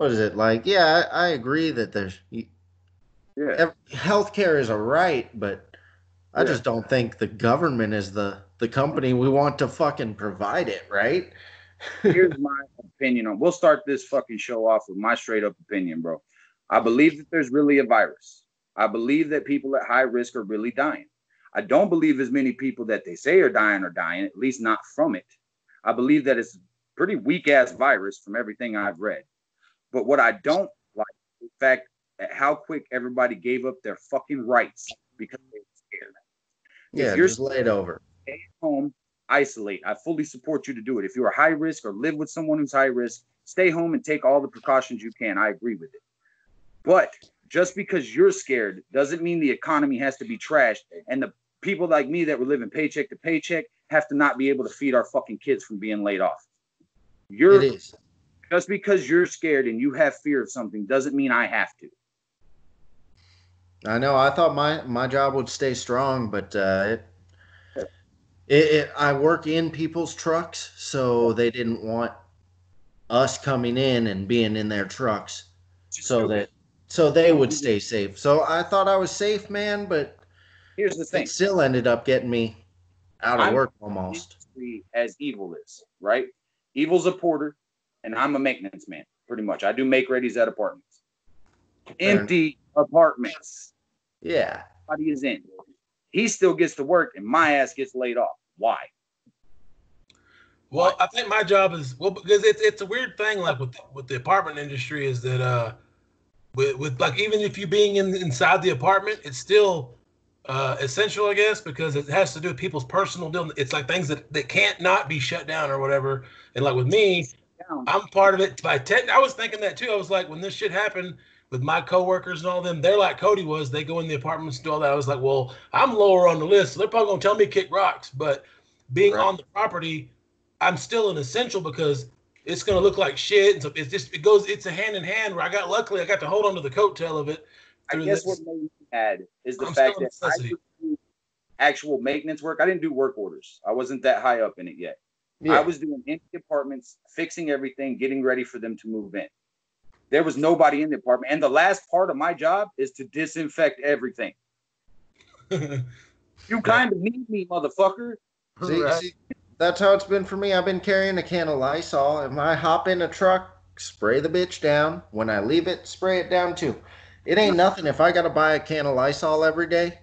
what is it like? Yeah, I agree that Yeah, healthcare is a right, but I yeah. just don't think the government is the company we want to fucking provide it, right? Here's my opinion on. We'll start this fucking show off with my straight up opinion, bro. I believe that there's really a virus. I believe that people at high risk are really dying. I don't believe as many people that they say are dying, at least not from it. I believe that it's a pretty weak ass virus from everything I've read. But what I don't like is the fact that how quick everybody gave up their fucking rights because they were scared. If Yeah, you're just scared, laid over. stay at home, isolate. I fully support you to do it. If you're high risk or live with someone who's high risk, stay home and take all the precautions you can. I agree with it. But just because you're scared doesn't mean the economy has to be trashed and the people like me that were living paycheck to paycheck have to not be able to feed our fucking kids from being laid off. It You're is. just because you're scared and you have fear of something doesn't mean I have to. I know. I thought my job would stay strong, but I work in people's trucks, so they didn't want us coming in and being in their trucks, Which is so stupid. that so they would stay safe. So I thought I was safe, man, but Here's the it thing. still ended up getting me out of I'm work the almost. industry as evil is, right? Evil's a porter, and I'm a maintenance man, pretty much. I do make readies at apartments. Fair enough. Empty apartments. Yeah. Nobody is in. He still gets to work, and my ass gets laid off. Why? Why? Well, I think my job is well because it's a weird thing like with the apartment industry is that with like even if you being inside the apartment, it's still essential, I guess, because it has to do with people's personal deal. It's like things that can't not be shut down or whatever. And like with me, Down. I'm part of it by tech. I was thinking that too. I was like, when this shit happened with my coworkers and all them, they're like Cody was. They go in the apartments and do all that. I was like, well, I'm lower on the list, so they're probably gonna tell me to kick rocks. But being Right. on the property, I'm still an essential because it's gonna look like shit. And so it's just it goes. It's a hand in hand. Where I got to hold on to the coattail of it I through guess what this. made me mad is the I'm still fact a that I necessity. would do actual maintenance work. I didn't do work orders. I wasn't that high up in it yet. I Yeah. was doing empty apartments, fixing everything, getting ready for them to move in. There was nobody in the apartment. And the last part of my job is to disinfect everything. You Yeah. kind of need me, motherfucker. See, Right. see, that's how it's been for me. I've been carrying a can of Lysol. If I hop in a truck, spray the bitch down. When I leave it, spray it down too. It ain't nothing if I gotta buy a can of Lysol every day.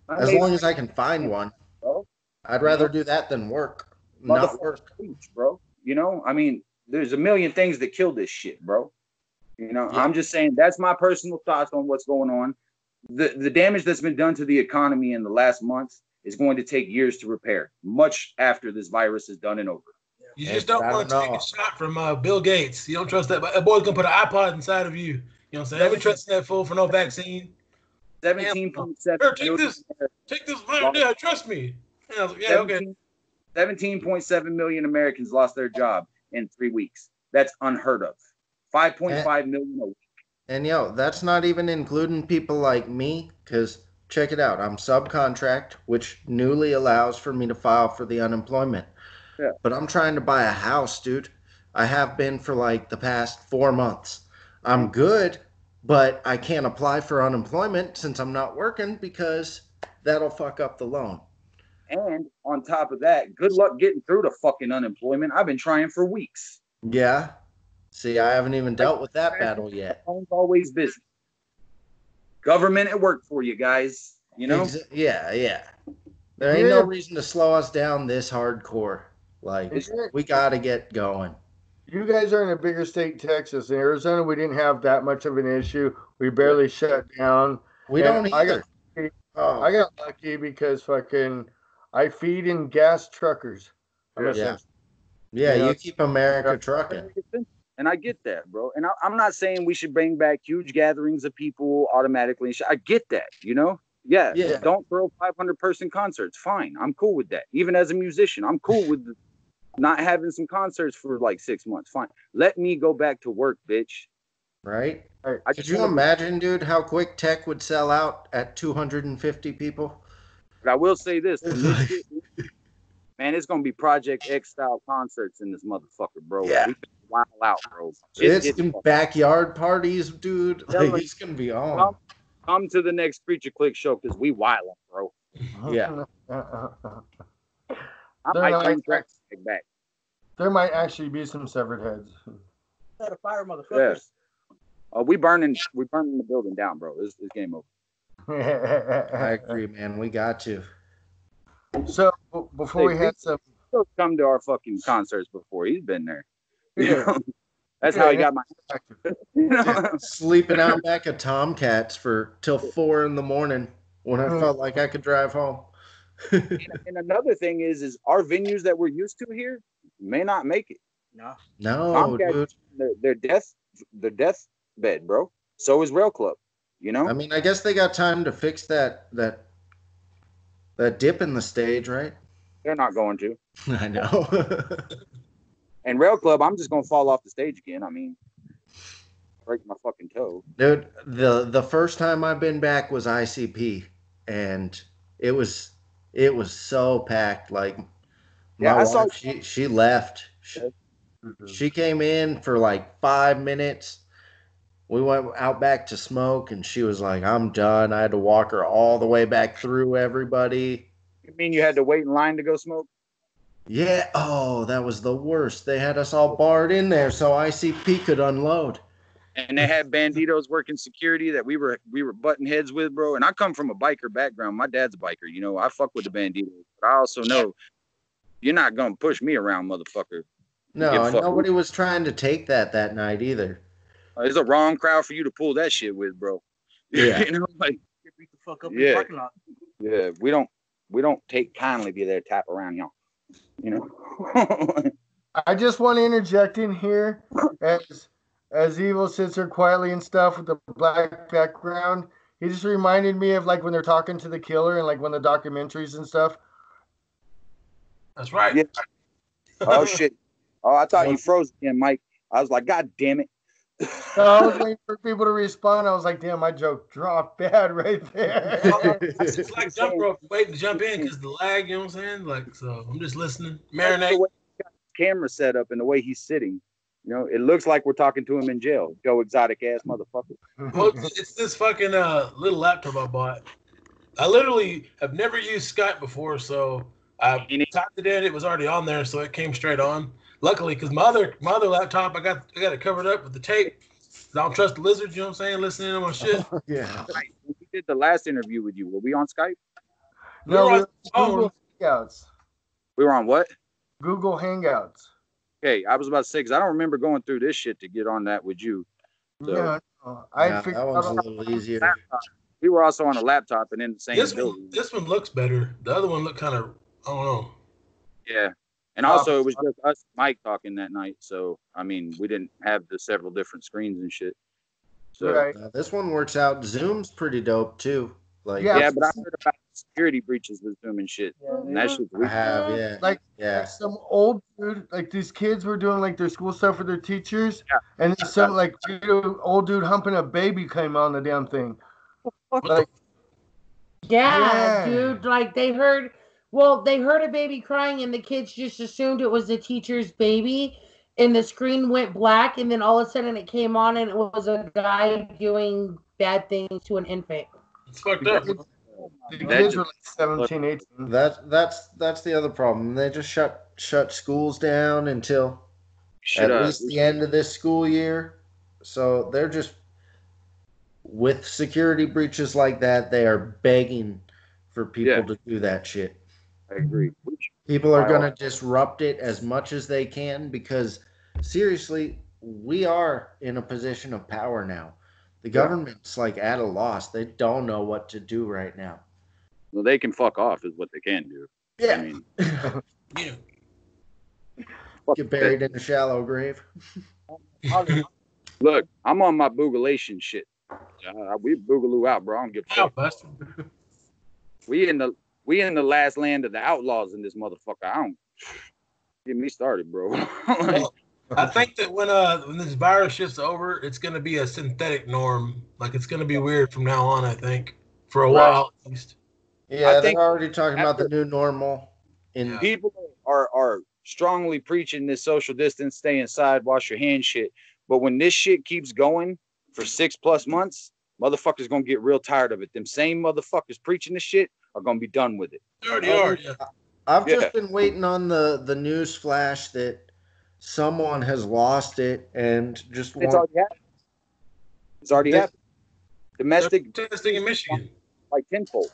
I As made long my as I can find one, bro. I'd You rather know, do that than work, not motherfucker work. preach, bro. You know, I mean, there's a million things that kill this shit, bro. You know, Yeah. I'm just saying that's my personal thoughts on what's going on. The damage that's been done to the economy in the last months is going to take years to repair, much after this virus is done and over. You just And don't I don't want to take a know. shot from Bill Gates. You don't trust that. That boy's gonna put an iPod inside of you. You know what I'm saying? I ain't 17, trusting that fool for no vaccine. Hell no. 17.7 Here, take million this. Americans Take this. lost Yeah, trust me. Yeah, I was like, yeah, okay. 17, 17.7 million Americans lost their job in 3 weeks. That's unheard of. And, 5.5 million a week. and yo, that's not even including people like me, because check it out. I'm subcontract, which newly allows for me to file for the unemployment. Yeah. But I'm trying to buy a house, dude. I have been for like the past 4 months. I'm good, but I can't apply for unemployment since I'm not working because that'll fuck up the loan. And on top of that, good luck getting through the fucking unemployment. I've been trying for weeks. Yeah. See, I haven't even Like, dealt with that battle yet. phone's always busy. Government at work for you guys, you know? Yeah, yeah. There ain't no Yeah, reason to slow us down this hardcore. Like, It's, yeah. we got to get going. You guys are in a bigger state, Texas. In Arizona, we didn't have that much of an issue. We yeah. barely shut down, We and don't either. I Oh, got lucky because fucking I feed and gas truckers. I'm yeah. essentially, Yeah, you know, you keep America trucking. And I get that, bro. And I'm not saying we should bring back huge gatherings of people automatically. I get that, you know? Yeah, Yeah, yeah. don't throw 500-person concerts. Fine. I'm cool with that. Even as a musician, I'm cool with not having some concerts for like 6 months. Fine. Let me go back to work, bitch. right? Right. I Could just you want to be, imagine, dude, how quick tech would sell out at 250 people? but I will say this when this shit, man, it's going to be Project X style concerts in this motherfucker, bro. Yeah. We wild out, bro. It's in backyard parties, dude. Like, it's gonna be on. Come to the next Preacher Click show because we wild, bro. Yeah. I might bring track back. There might actually be some severed heads. Set a fire, motherfuckers. Yeah. We burning the building down, bro. This game over. I agree, man. We got to. So before we had some, He'll come to our fucking concerts before. He's been there. You know? That's how he got my. You know? Sleeping out back at Tomcats for till 4 a.m. when I felt like I could drive home. And another thing is our venues that we're used to here may not make it. No, Tomcats, dude. They're death bed, bro. So is Rail Club. You know. I mean, I guess they got time to fix that dip in the stage, right? They're not going to. I know. And Rail Club, I'm just gonna fall off the stage again. I mean, break my fucking toe. Dude, the first time I've been back was ICP, and it was so packed. Like, my wife, she left. She came in for like 5 minutes. We went out back to smoke, and she was like, "I'm done." I had to walk her all the way back through everybody. You mean you had to wait in line to go smoke? Yeah. Oh, that was the worst. They had us all barred in there so ICP could unload. And they had banditos working security that we were butting heads with, bro. And I come from a biker background. My dad's a biker. You know, I fuck with the banditos. But I also know you're not gonna push me around, motherfucker. No, nobody was trying to take that night either. It's a wrong crowd for you to pull that shit with, bro. Yeah. You know, like, Beat the fuck up in the parking lot. Yeah, we don't take kindly be there tap around y'all. You know. I just want to interject in here as Evil sits there quietly and stuff with the black background. He just reminded me of like when they're talking to the killer and like one of the documentaries and stuff. That's right. Yeah. Oh shit. Oh, I thought you froze again, Mike. I was like, God damn it. So I was waiting for people to respond. I was like, damn, my joke dropped bad right there. It's like jump rope, waiting to jump in because the lag, you know what I'm saying? Like, so I'm just listening. Marinate. The way he got his camera set up and the way he's sitting, you know, it looks like we're talking to him in jail. Joe Exotic ass motherfucker. Well, it's this fucking little laptop I bought. I literally have never used Skype before, so I typed it in. It was already on there, so it came straight on. Luckily, because my other laptop, I got it covered up with the tape. I don't trust the lizards, you know what I'm saying? Listening to my shit. Yeah. Right. When we did the last interview with you, were we on Skype? No, we were on Google Hangouts. We were on what? Google Hangouts. Okay, I was about to say, because I don't remember going through this shit to get on that with you. So. Yeah, that one's a little easier. We were also on a laptop and in the same building. This one looks better. The other one looked kind of, I don't know. Yeah. And also, it was just us and Mike talking that night. So, I mean, we didn't have the several different screens and shit. So, right. This one works out. Zoom's pretty dope, too. Like, yeah, but I heard about security breaches with Zoom and shit. Yeah, and that shit's weird. I have, yeah. Like some old dude, like these kids were doing like their school stuff for their teachers. Yeah. And some like old dude humping a baby came on the damn thing. Like, yeah, dude. Like they heard a baby crying and the kids just assumed it was the teacher's baby and the screen went black and then all of a sudden it came on and it was a guy doing bad things to an infant. It's fucked up. The kids were like 17, 18. That's the other problem. They just shut schools down until at least the end of this school year. So they're just, with security breaches like that, they are begging for people to do that shit. I agree. People are going to disrupt it as much as they can because, seriously, we are in a position of power now. The government's like at a loss. They don't know what to do right now. Well, they can fuck off is what they can do. Yeah. I mean, get buried in a shallow grave. Look, I'm on my boogalation shit. We boogaloo out, bro. I don't give a fuck. We in the last land of the outlaws in this motherfucker. I don't get me started, bro. Well, I think that when this virus shifts over, it's going to be a synthetic norm. Like it's going to be weird from now on. I think for a while at least. Yeah, they're already talking about the new normal. People are strongly preaching this social distance, stay inside, wash your hands shit. But when this shit keeps going for 6+ months, motherfuckers gonna get real tired of it. Them same motherfuckers preaching this shit are gonna be done with it. They already are. Yeah. I've just been waiting on the news flash that someone has lost it and just It's already happened. It's already happened. Domestic testing in Michigan, like tenfold.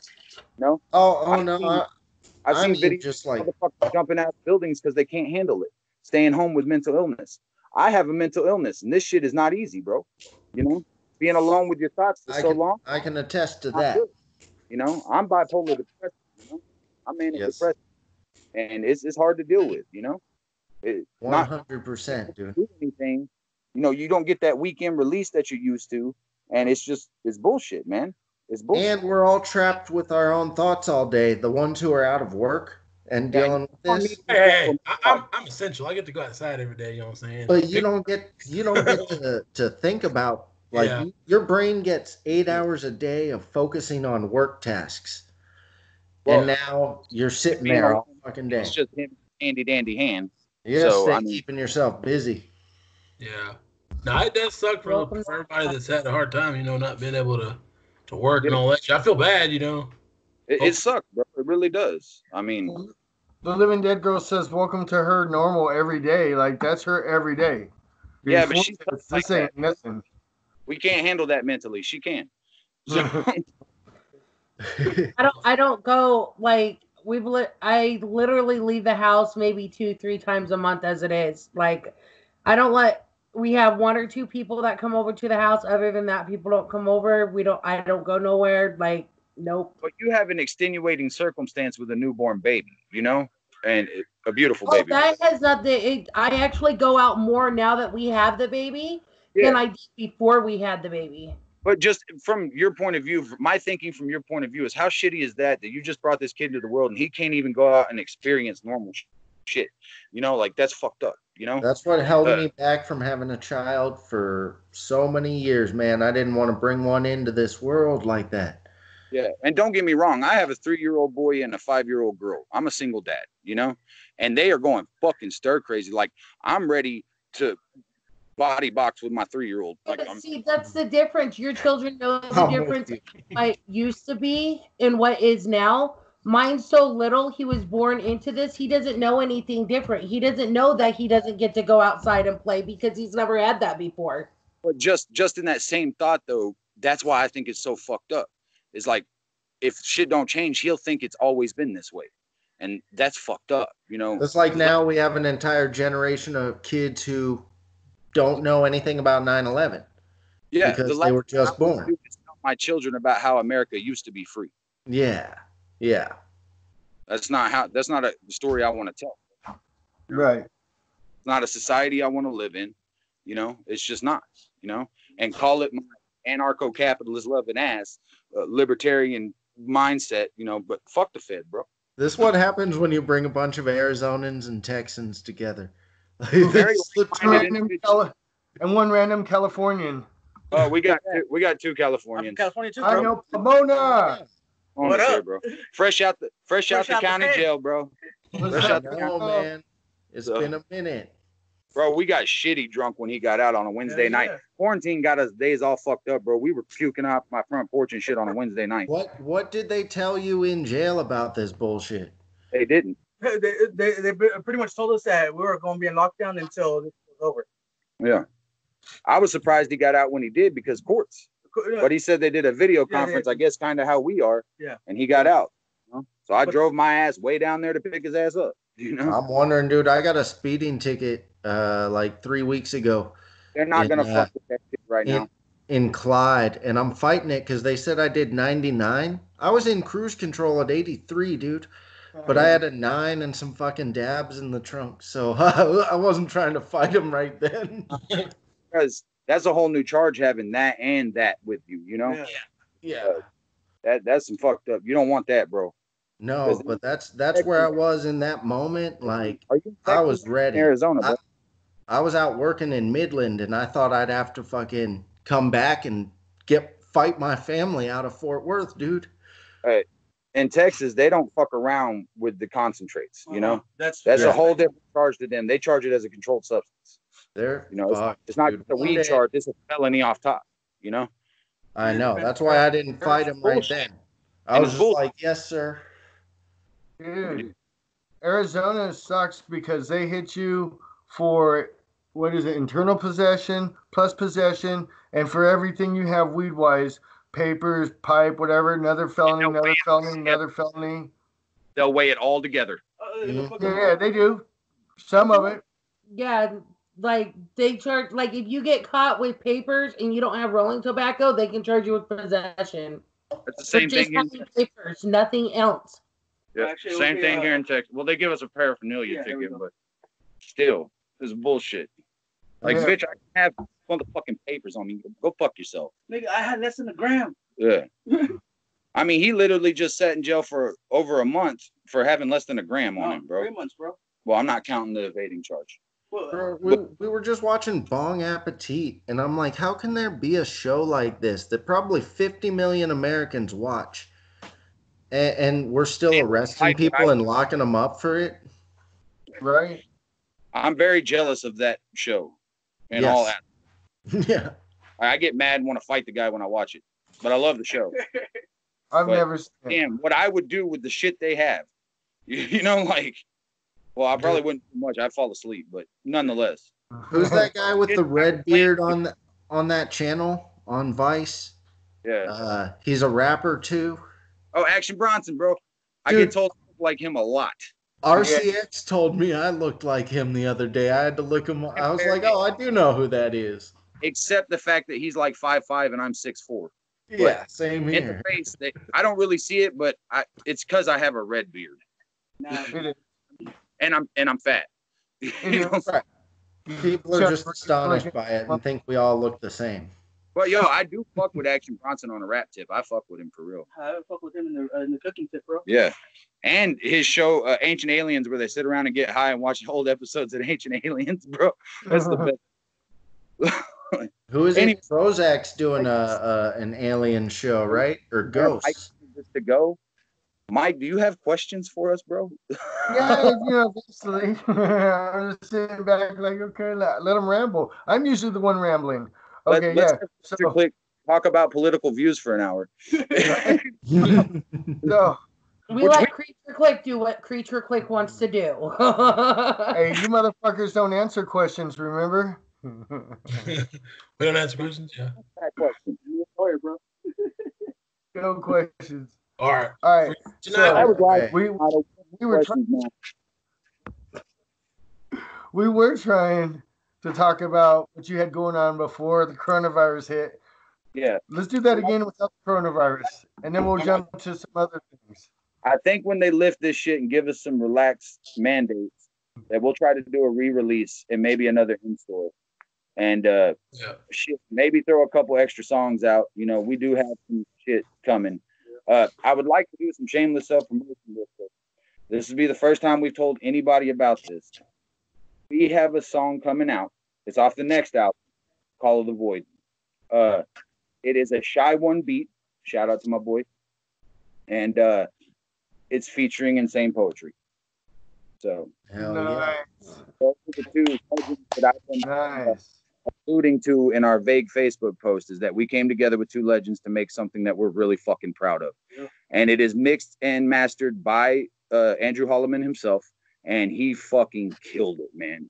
No. I've seen videos just like motherfuckers jumping out of buildings because they can't handle it, staying home with mental illness. I have a mental illness, and this shit is not easy, bro. You know, being alone with your thoughts for so long. I can attest to that. Good. You know, I'm bipolar depressed. You know, I'm manic depressed, and it's hard to deal with. You know, 100%, dude. Do anything, you know, you don't get that weekend release that you used to, and it's bullshit, man. It's bullshit. And we're all trapped with our own thoughts all day. The ones who are out of work and dealing with this. Hey, I'm essential. I get to go outside every day. You know what I'm saying? But you don't get to think about, like, your brain gets 8 hours a day of focusing on work tasks, and now you're sitting there all fucking day. It's just him, handy dandy hand. Yes, keeping yourself busy. Yeah. Now it does suck for everybody that's had a hard time, you know, not being able to work and all that. I feel bad, you know. It sucks, bro. It really does. I mean, the Living Dead girl says, "Welcome to her normal every day." Like that's her every day. Yeah, but she's like saying nothing. We can't handle that mentally. She can. So. I don't go like I literally leave the house maybe 2-3 times a month as it is. Like we have 1 or 2 people that come over to the house. Other than that, people don't come over. I don't go nowhere. Like, nope. But you have an extenuating circumstance with a newborn baby, you know, and a beautiful baby. That has nothing. I actually go out more now that we have the baby than I did before we had the baby. But just from your point of view, my thinking from your point of view is how shitty is that you just brought this kid into the world and he can't even go out and experience normal shit. You know, like that's fucked up. You know, that's what held me back from having a child for so many years, man. I didn't want to bring one into this world like that. Yeah, and don't get me wrong, I have a 3-year-old boy and a 5-year-old girl. I'm a single dad, you know, and they are going fucking stir crazy. Like I'm ready to body box with my 3-year-old. Like, see, that's the difference. Your children know the difference what used to be and what is now. Mine's so little, he was born into this. He doesn't know anything different. He doesn't know that he doesn't get to go outside and play because he's never had that before. But just in that same thought, though, that's why I think it's so fucked up. It's like, if shit don't change, he'll think it's always been this way. And that's fucked up, you know? It's like now we have an entire generation of kids who don't know anything about 9/11. Yeah. Because they were just born. Tell my children about how America used to be free. Yeah. Yeah. That's not a story I want to tell. Right. It's not a society I want to live in. You know, it's just not, you know, and call it my anarcho-capitalist loving ass, libertarian mindset, you know, but fuck the Fed, bro. This is what happens when you bring a bunch of Arizonans and Texans together. And one random Californian. Oh, we got 2 Californians. California too, bro. I know Pomona. What up, bro? Fresh out the county jail, bro. Fresh out the county, man. It's been a minute. Bro, we got shitty drunk when he got out on a Wednesday night. Quarantine got us days all fucked up, bro. We were puking off my front porch and shit on a Wednesday night. What did they tell you in jail about this bullshit? They didn't. They pretty much told us that we were going to be in lockdown until this was over. Yeah. I was surprised he got out when he did because courts. But he said they did a video conference, I guess, kind of how we are. Yeah. And he got out. You know? So I drove my ass way down there to pick his ass up. You know? I'm wondering, dude, I got a speeding ticket like 3 weeks ago. They're not going to fuck with that shit right now. In Clyde. And I'm fighting it because they said I did 99. I was in cruise control at 83, dude. But I had a 9 and some fucking dabs in the trunk. So I wasn't trying to fight him right then. Because that's a whole new charge having that and that with you, you know? Yeah. That's some fucked up. You don't want that, bro. No, but that's where I was in that moment. Like, I was ready. Arizona, bro. I was out working in Midland, and I thought I'd have to fucking come back and fight my family out of Fort Worth, dude. Hey, in Texas, they don't fuck around with the concentrates. You know, That's a whole different charge to them. They charge it as a controlled substance. They're You know, fucked, it's not dude. a weed charge. It's a felony off top. You know. I know. That's why I didn't fight him right then. I was just like, yes, sir. Dude, Arizona sucks because they hit you for what is it? Internal possession plus possession, and for everything you have weed wise, papers, pipe, whatever, another felony, another felony, another felony. They'll weigh it all together. Yeah, they do. Some of it. Yeah, like they charge. Like if you get caught with papers and you don't have rolling tobacco, they can charge you with possession. It's the same just thing here. having papers, nothing else. Yeah, Actually, same we, thing here in Texas. Well, they give us a paraphernalia ticket, but still, it's bullshit. Like, bitch, I can have one of the fucking papers on me. Go fuck yourself. Nigga, I had less than a gram. Yeah. I mean, he literally just sat in jail for over a month for having less than a gram on him, bro. 3 months, bro. Well, I'm not counting the evading charge. Bro, we were just watching Bong Appetit, and I'm like, how can there be a show like this that probably 50 million Americans watch, and we're still arresting people and locking them up for it? Right. I'm very jealous of that show and all that. Yeah. I get mad and want to fight the guy when I watch it, but I love the show. I've never seen it. Damn, what I would do with the shit they have, you know, like, well, I probably wouldn't do much. I'd fall asleep, but nonetheless. Who's that guy with the red beard on that channel on Vice? Yeah. He's a rapper too. Oh, Action Bronson, bro. I Dude. get told like him a lot. RCX told me I looked like him the other day. I had to look him up. I was like, oh, I do know who that is. Except the fact that he's like 5'5" and I'm 6'4". Yeah, same here. In the face, I don't really see it, but it's because I have a red beard. And I'm fat. You know? Right. People are just astonished by it and think we all look the same. But yo, I do fuck with Action Bronson on a rap tip. I fuck with him for real. I fuck with him in the cooking tip, bro. Yeah. And his show, Ancient Aliens, where they sit around and get high and watch old episodes of Ancient Aliens, bro. That's the best. Who is it? Prozac's doing an alien show, right? Or Ghosts? Just to go. Mike, do you have questions for us, bro? Yeah, basically. I'm just sitting back like, okay, let them ramble. I'm usually the one rambling. Okay, let's So, talk about political views for an hour. so we let Creature Clique do what Creature Clique wants to do. Hey, you motherfuckers don't answer questions, remember? We don't answer questions, yeah. Question. You're a lawyer, bro. No questions. All right. All right. So, we were trying to talk about what you had going on before the coronavirus hit. Yeah. Let's do that again without the coronavirus, and then we'll jump to some other things. I think when they lift this shit and give us some relaxed mandates, that we'll try to do a re-release and maybe another in-store. And shit, maybe throw a couple extra songs out. You know, we do have some shit coming. I would like to do some shameless self-promotion real quick. This will be the first time we've told anybody about this. We have a song coming out. It's off the next album, Call of the Void. It is a Shy One beat. Shout out to my boy. And it's featuring Insane Poetry. So, Hell those are the two legends that I've been alluding to in our vague Facebook post, is that we came together with two legends to make something that we're really fucking proud of. Yeah. And it is mixed and mastered by Andrew Holloman himself, and he fucking killed it, man.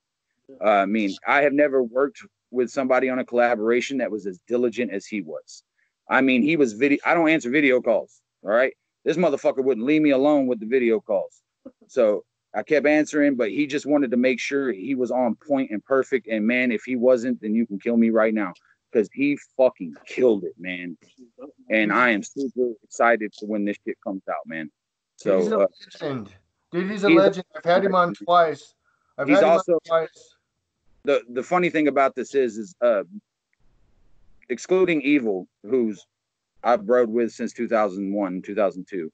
I mean, I have never worked with somebody on a collaboration that was as diligent as he was. I mean, he was I don't answer video calls, all right? This motherfucker wouldn't leave me alone with the video calls. So I kept answering, but he just wanted to make sure he was on point and perfect. And man, if he wasn't, then you can kill me right now, because he fucking killed it, man. And I am super excited for when this shit comes out, man. So he's a legend. Dude, he's a legend. I've had him on twice. He's also twice. The funny thing about this is excluding Evil, who's I've rode with since 2001, 2002.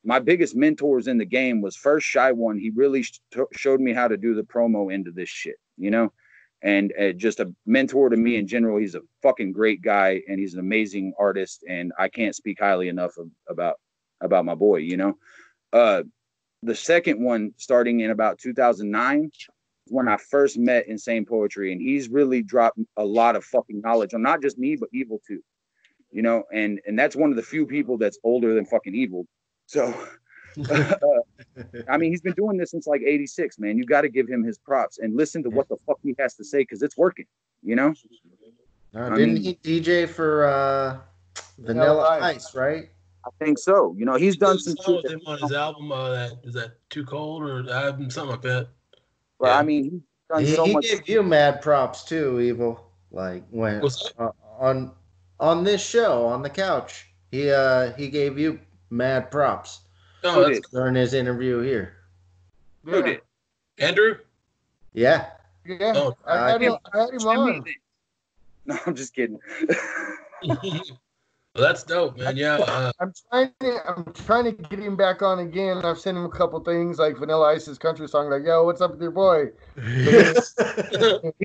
My biggest mentors in the game was first Shy One. He really showed me how to do the promo into this shit, you know, and just a mentor to me in general. He's a fucking great guy, and he's an amazing artist, and I can't speak highly enough about about my boy, you know. The second one, starting in about 2009, when I first met Insane Poetry, and he's really dropped a lot of fucking knowledge on not just me, but Evil too, you know, and that's one of the few people that's older than fucking Evil. So, I mean, he's been doing this since like 86, man. You got to give him his props and listen to what the fuck he has to say, because it's working, you know? Didn't he DJ for Vanilla Ice, right? I think so. You know, he's done some shit with him on his album. Is that Too Cold or album, something like that? But yeah. I mean, he's done so much. He gave you mad props too, Evil. Like when on this show on the couch, he gave you mad props. Oh, that's during his interview here. Who did? Andrew? Yeah. Yeah. Oh, I had him on. No, I'm just kidding. Well, that's dope, man. Yeah. I'm trying to get him back on again. I've sent him a couple things like Vanilla Ice's country song, like, yo, what's up with your boy? He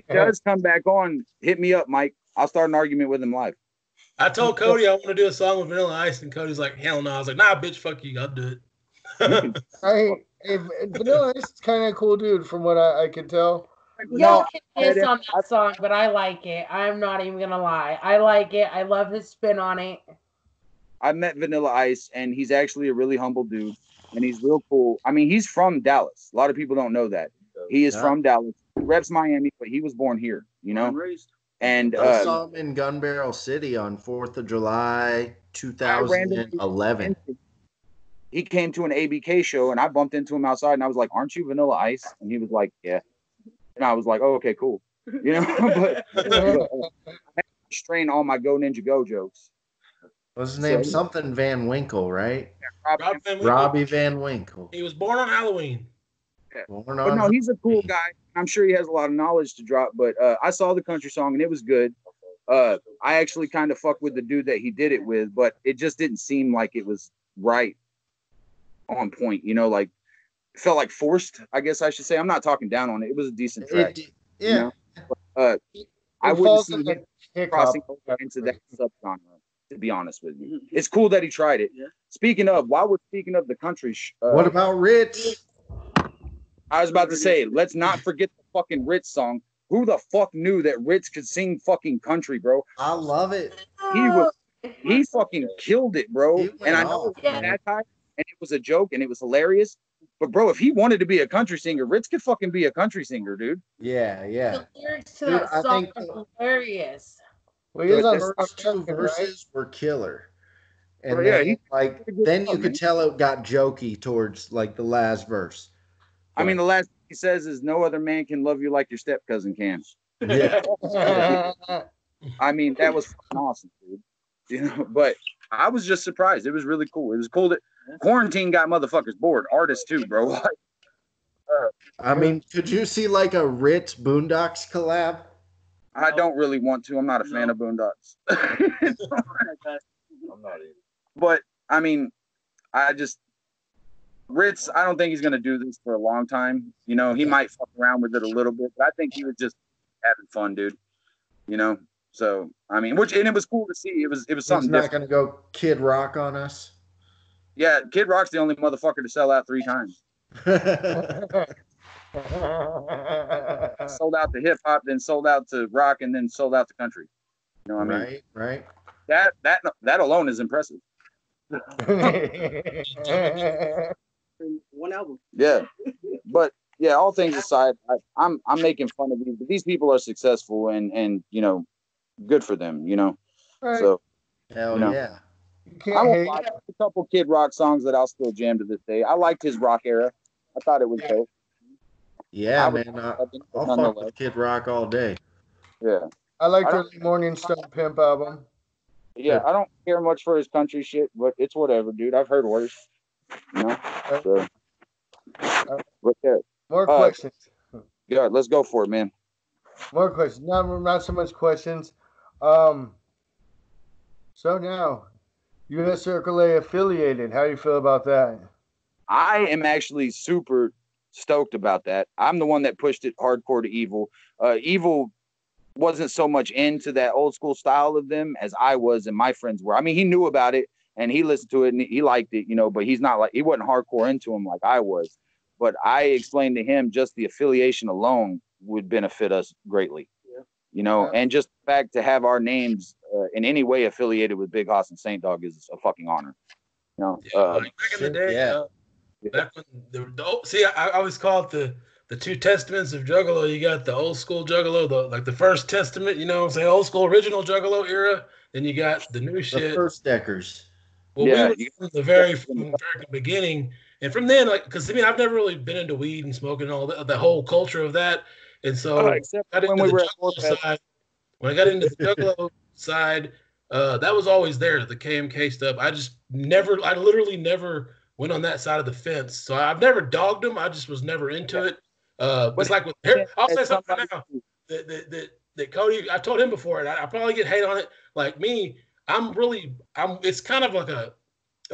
does come back on. Hit me up, Mike. I'll start an argument with him live. I told Cody I want to do a song with Vanilla Ice, and Cody's like, hell no. I was like, nah, bitch, fuck you. I'll do it. Vanilla Ice is kind of a cool dude from what I can tell. Y'all can piss on that song, but I like it. I'm not even gonna lie. I like it. I love his spin on it. I met Vanilla Ice, and he's actually a really humble dude, and he's real cool. I mean, he's from Dallas. A lot of people don't know that. He is from Dallas. He reps Miami, but he was born here, you know? And I saw him in Gun Barrel City on 4th of July, 2011. He came to an ABK show, and I bumped into him outside, and I was like, aren't you Vanilla Ice? And he was like, yeah. And I was like, oh, okay, cool. You know, but I had to strain all my Go Ninja Go jokes. What's his name? Something Van Winkle, right? Yeah, Robbie Van Winkle. He was born on Halloween. Yeah. But no, he's a cool guy. I'm sure he has a lot of knowledge to drop, but I saw the country song, and it was good. I actually kind of fucked with the dude that he did it with, but it just didn't seem like it was right on point, you know, like it felt like forced, I guess I should say. I'm not talking down on it. It was a decent track. You know? But, I wouldn't see him crossing over into that subgenre, to be honest with you. It's cool that he tried it. Speaking of, while we're speaking of the country, what about Ritz? I was about to say, let's not forget the fucking Ritz song. Who the fuck knew that Ritz could sing fucking country, bro? I love it. He fucking killed it, bro. And I know it was satire, and it was a joke, and it was hilarious. But bro, if he wanted to be a country singer, Ritz could fucking be a country singer, dude. Yeah. The lyrics to that song are hilarious. Well, the first two verses were killer. And then, then you could tell it got jokey towards like the last verse. I mean, the last thing he says is, "No other man can love you like your step cousin can." Yeah. I mean, that was fucking awesome, dude. You know, but I was just surprised. It was really cool. It was cool that quarantine got motherfuckers bored. Artists too, bro. I mean, could you see like a Ritz Boondocks collab? I don't really want to. I'm not a fan of Boondocks. I'm not either. But I mean, Ritz, I don't think he's gonna do this for a long time. You know, he might fuck around with it a little bit, but I think he was just having fun, dude. You know, so I mean, and it was cool to see. It was something. He's not gonna go Kid Rock on us. Yeah, Kid Rock's the only motherfucker to sell out 3 times. Sold out to hip hop, then sold out to rock, and then sold out to country. You know what I mean? Right. That alone is impressive. One album. Yeah, but yeah, all things aside, I'm making fun of these, but these people are successful, and you know, good for them. You know, right. So hell you know, yeah. I will watch a couple Kid Rock songs that I'll still jam to this day. I liked his rock era. I thought it was dope. Yeah, man. I'll fuck with Kid Rock all day. Yeah. I liked Early Morning Stone Pimp album. Yeah, I don't care much for his country shit, but it's whatever, dude. I've heard worse. You know? So, but yeah. More questions. Yeah, let's go for it, man. More questions. Not so much questions. So now, U.S. Circle A affiliated. How do you feel about that? I am actually super stoked about that. I'm the one that pushed it hardcore to Evil. Evil wasn't so much into that old school style of them as I was and my friends were. I mean, he knew about it, and he listened to it and he liked it, you know, but he wasn't hardcore into him like I was. But I explained to him just the affiliation alone would benefit us greatly, you know, and just the fact to have our names in any way affiliated with Big Hoss and Saint Dog is a fucking honor. You know, like back in the day, back when I always call it the two testaments of Juggalo. You got the old school Juggalo, like the first testament, you know what I'm saying, old school original Juggalo era. Then you got the new shit. The first deckers. Well, we were from the very beginning. And from then, like, because I mean, I've never really been into weed and smoking and all that, the whole culture of that. And so, when I got into the Juggalo side, that was always there, the KMK stuff. I literally never went on that side of the fence. So I've never dogged them. I just was never into it. It's like I'll say something now that Cody, I told him before, and I probably get hate on it. Like me, it's kind of like a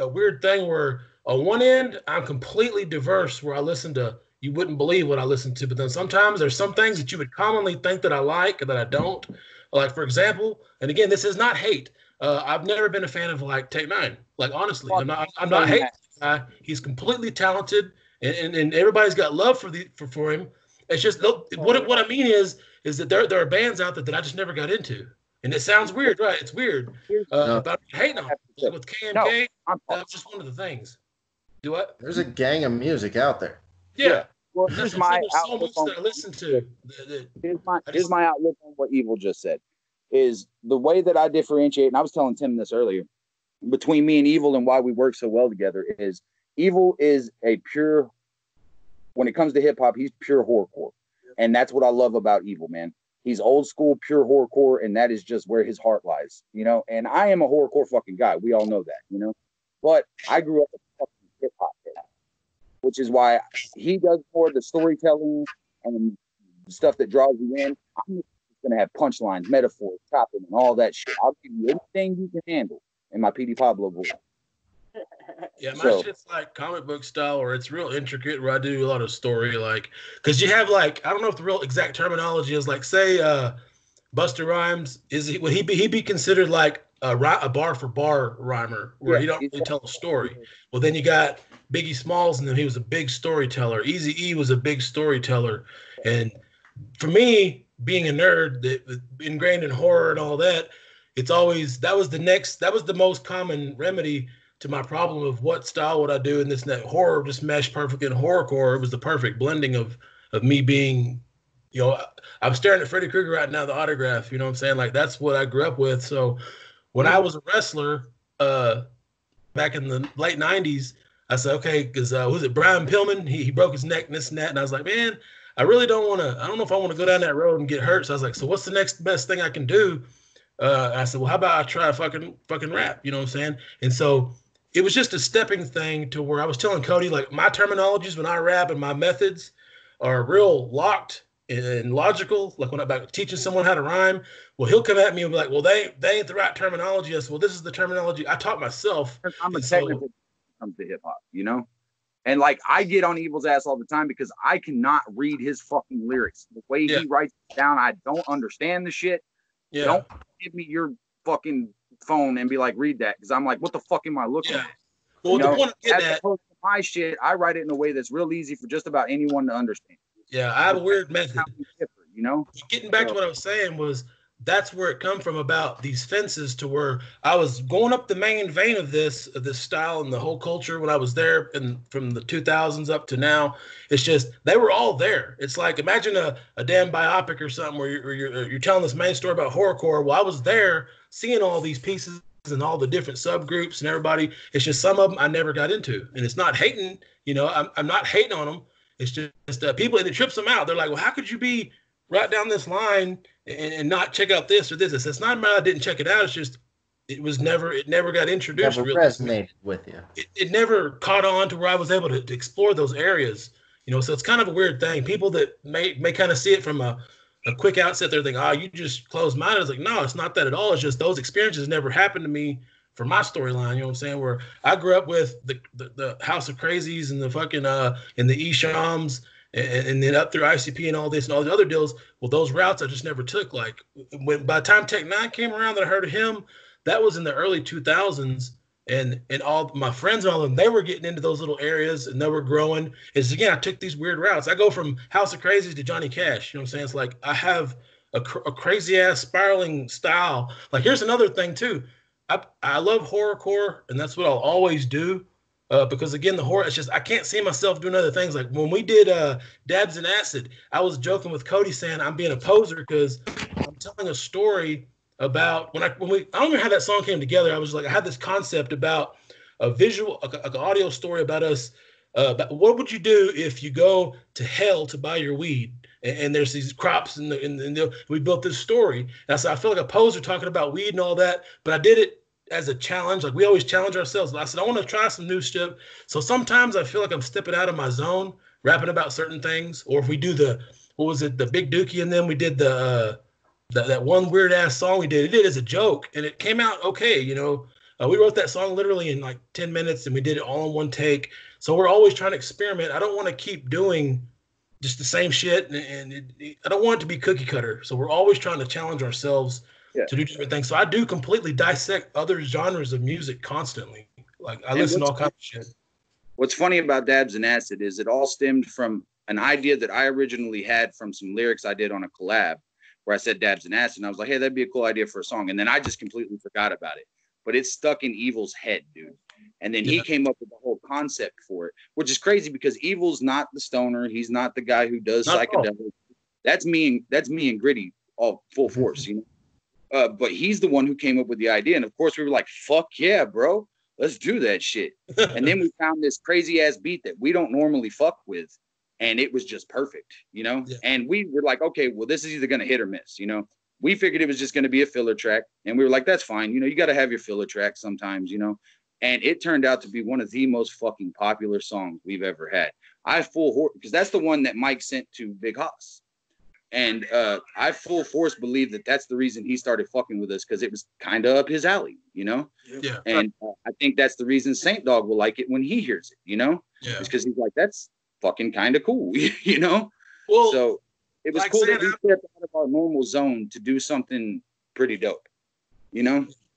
weird thing where on one end, I'm completely diverse where I listen to, you wouldn't believe what I listen to, but then sometimes there's some things that you would commonly think that I like that I don't. Like, for example, and again, this is not hate. I've never been a fan of like Tech Nine. Like, honestly, I'm not hating this guy. He's completely talented, and everybody's got love for him. It's just what I mean is that there are bands out there that I just never got into. And it sounds weird, right? It's weird. But I'm hating on it. With KMK, that's just one of the things. Do what? There's a gang of music out there. Yeah. Well, here's my outlook on what I listen to. Here's my outlook on what Evil just said. Is the way that I differentiate, and I was telling Tim this earlier, between me and Evil and why we work so well together is Evil is a pure, when it comes to hip hop, he's pure horrorcore. And that's what I love about Evil, man. He's old school, pure horrorcore, and that is just where his heart lies, you know? And I am a horrorcore fucking guy. We all know that, you know? But I grew up a fucking hip hop head, which is why he does more of the storytelling and stuff that draws you in. I'm just going to have punchlines, metaphors, chopping, and all that shit. I'll give you anything you can handle in my PD Pablo voice. Yeah, my shit's like comic book style, or it's real intricate, where I do a lot of story, like, because you have like, I don't know if the real exact terminology is like, say, Busta Rhymes, would he be considered like a bar for bar rhymer, where he don't really tell a story? Well, then you got Biggie Smalls, and then he was a big storyteller. Eazy-E was a big storyteller, and for me, being a nerd that ingrained in horror and all that, it's always that was the most common remedy to my problem of what style would I do in this and that. Horror just meshed perfectly in horrorcore. It was the perfect blending of me being, you know, I'm staring at Freddy Krueger right now, the autograph, you know what I'm saying? Like, that's what I grew up with. So when I was a wrestler back in the late 90s, I said, okay, because was it Brian Pillman? He broke his neck and this and that. And I was like, man, I really don't know if I want to go down that road and get hurt. So I was like, so what's the next best thing I can do? I said, well, how about I try fucking rap? You know what I'm saying? And so it was just a stepping thing to where I was telling Cody, like, my terminologies when I rap and my methods are real locked and logical. Like when I'm about teaching someone how to rhyme, well, he'll come at me and be like, well, they ain't the right terminology. I said, well, this is the terminology I taught myself. I'm a technical when it comes to hip hop, you know? And like, I get on Evil's ass all the time because I cannot read his fucking lyrics. The way he writes it down, I don't understand the shit. Yeah. Don't give me your fucking phone and be like, read that, because I'm like, what the fuck am I looking at? Well, you know, the point as opposed to my shit, I write it in a way that's real easy for just about anyone to understand. Yeah, I have a weird method. You know, getting back to what I was saying was that's where it come from about these fences, to where I was going up the main vein of this style and the whole culture when I was there, and from the 2000s up to now, it's just they were all there. It's like, imagine a damn biopic or something where you're telling this main story about horrorcore. Well, I was there seeing all these pieces and all the different subgroups and everybody. It's just some of them I never got into, and it's not hating. You know, I'm not hating on them. It's just people, and it trips them out. They're like, well, how could you be right down this line and not check out this or this? It's not about I didn't check it out. It's just it never got introduced. Never resonated with you. It never caught on to where I was able to explore those areas. You know, so it's kind of a weird thing. People that may kind of see it from a quick outset, they're thinking, oh, you just closed-minded. It's like, no, it's not that at all. It's just those experiences never happened to me for my storyline. You know what I'm saying? Where I grew up with the House of Crazies and the fucking and the Eshams and then up through ICP and all this and all the other deals. Well, those routes I just never took. Like, by the time Tech Nine came around that I heard of him, that was in the early 2000s. and all my friends and all of them, they were getting into those little areas and they were growing. It's again, I took these weird routes. I go from House of Crazies to Johnny Cash. You know what I'm saying? It's like I have a crazy ass spiraling style. Like here's another thing too. I love horrorcore, and that's what I'll always do. Because again, the horror, it's just I can't see myself doing other things. Like when we did Dabs and Acid, I was joking with Cody saying I'm being a poser because I'm telling a story about when we I don't know how that song came together. I was like I had this concept about a visual, an audio story about us. About what would you do if you go to hell to buy your weed? And there's these crops, and we built this story. And so I feel like a poser talking about weed and all that, but I did it as a challenge. Like we always challenge ourselves. I said I want to try some new stuff. So sometimes I feel like I'm stepping out of my zone, rapping about certain things. Or if we do the Big Dookie, and then we did that one weird ass song we did. It did as a joke, and it came out okay. We wrote that song literally in like 10 minutes, and we did it all in one take. So we're always trying to experiment. I don't want to keep doing just the same shit, and I don't want it to be cookie cutter. So we're always trying to challenge ourselves to do different things. So I do completely dissect other genres of music constantly. Like I listen to all kinds of shit. What's funny about Dabs and Acid is it all stemmed from an idea that I originally had from some lyrics I did on a collab where I said Dabs and Acid, and I was like, hey, that'd be a cool idea for a song. And then I just completely forgot about it. But it's stuck in Evil's head, dude. And then he came up with the whole concept for it, which is crazy because Evil's not the stoner. He's not the guy who does psychedelics. That's me and Gritty all full force, but he's the one who came up with the idea. And of course we were like, fuck yeah, bro, let's do that shit. And then we found this crazy ass beat that we don't normally fuck with. And it was just perfect, and we were like, okay, well, this is either going to hit or miss, we figured it was just going to be a filler track. And we were like, that's fine. You got to have your filler track sometimes, and it turned out to be one of the most fucking popular songs we've ever had. Because that's the one that Mike sent to Big Hoss. And I full force believe that that's the reason he started fucking with us, because it was kind of up his alley, Yeah. And I think that's the reason Saint Dog will like it when he hears it, Yeah. It's because he's like, that's fucking kind of cool, Well, so it was cool that we stepped out of our normal zone to do something pretty dope,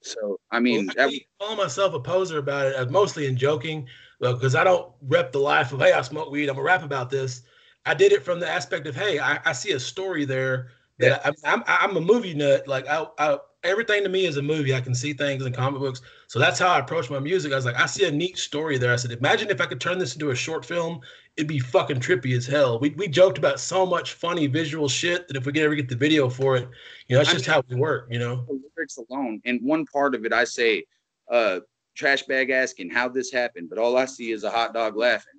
So, I mean, I call myself a poser about it, mostly in joking, because I don't rep the life of, hey, I smoke weed, I'm gonna rap about this. I did it from the aspect of, hey, I see a story there that I'm a movie nut. Like everything to me is a movie. I can see things in comic books. So that's how I approach my music. I was like, I see a neat story there. I said, imagine if I could turn this into a short film, it'd be fucking trippy as hell. We joked about so much funny visual shit that if we could ever get the video for it, that's just how we work, The lyrics alone. And one part of it, I say, trash bag asking how this happened, but all I see is a hot dog laughing.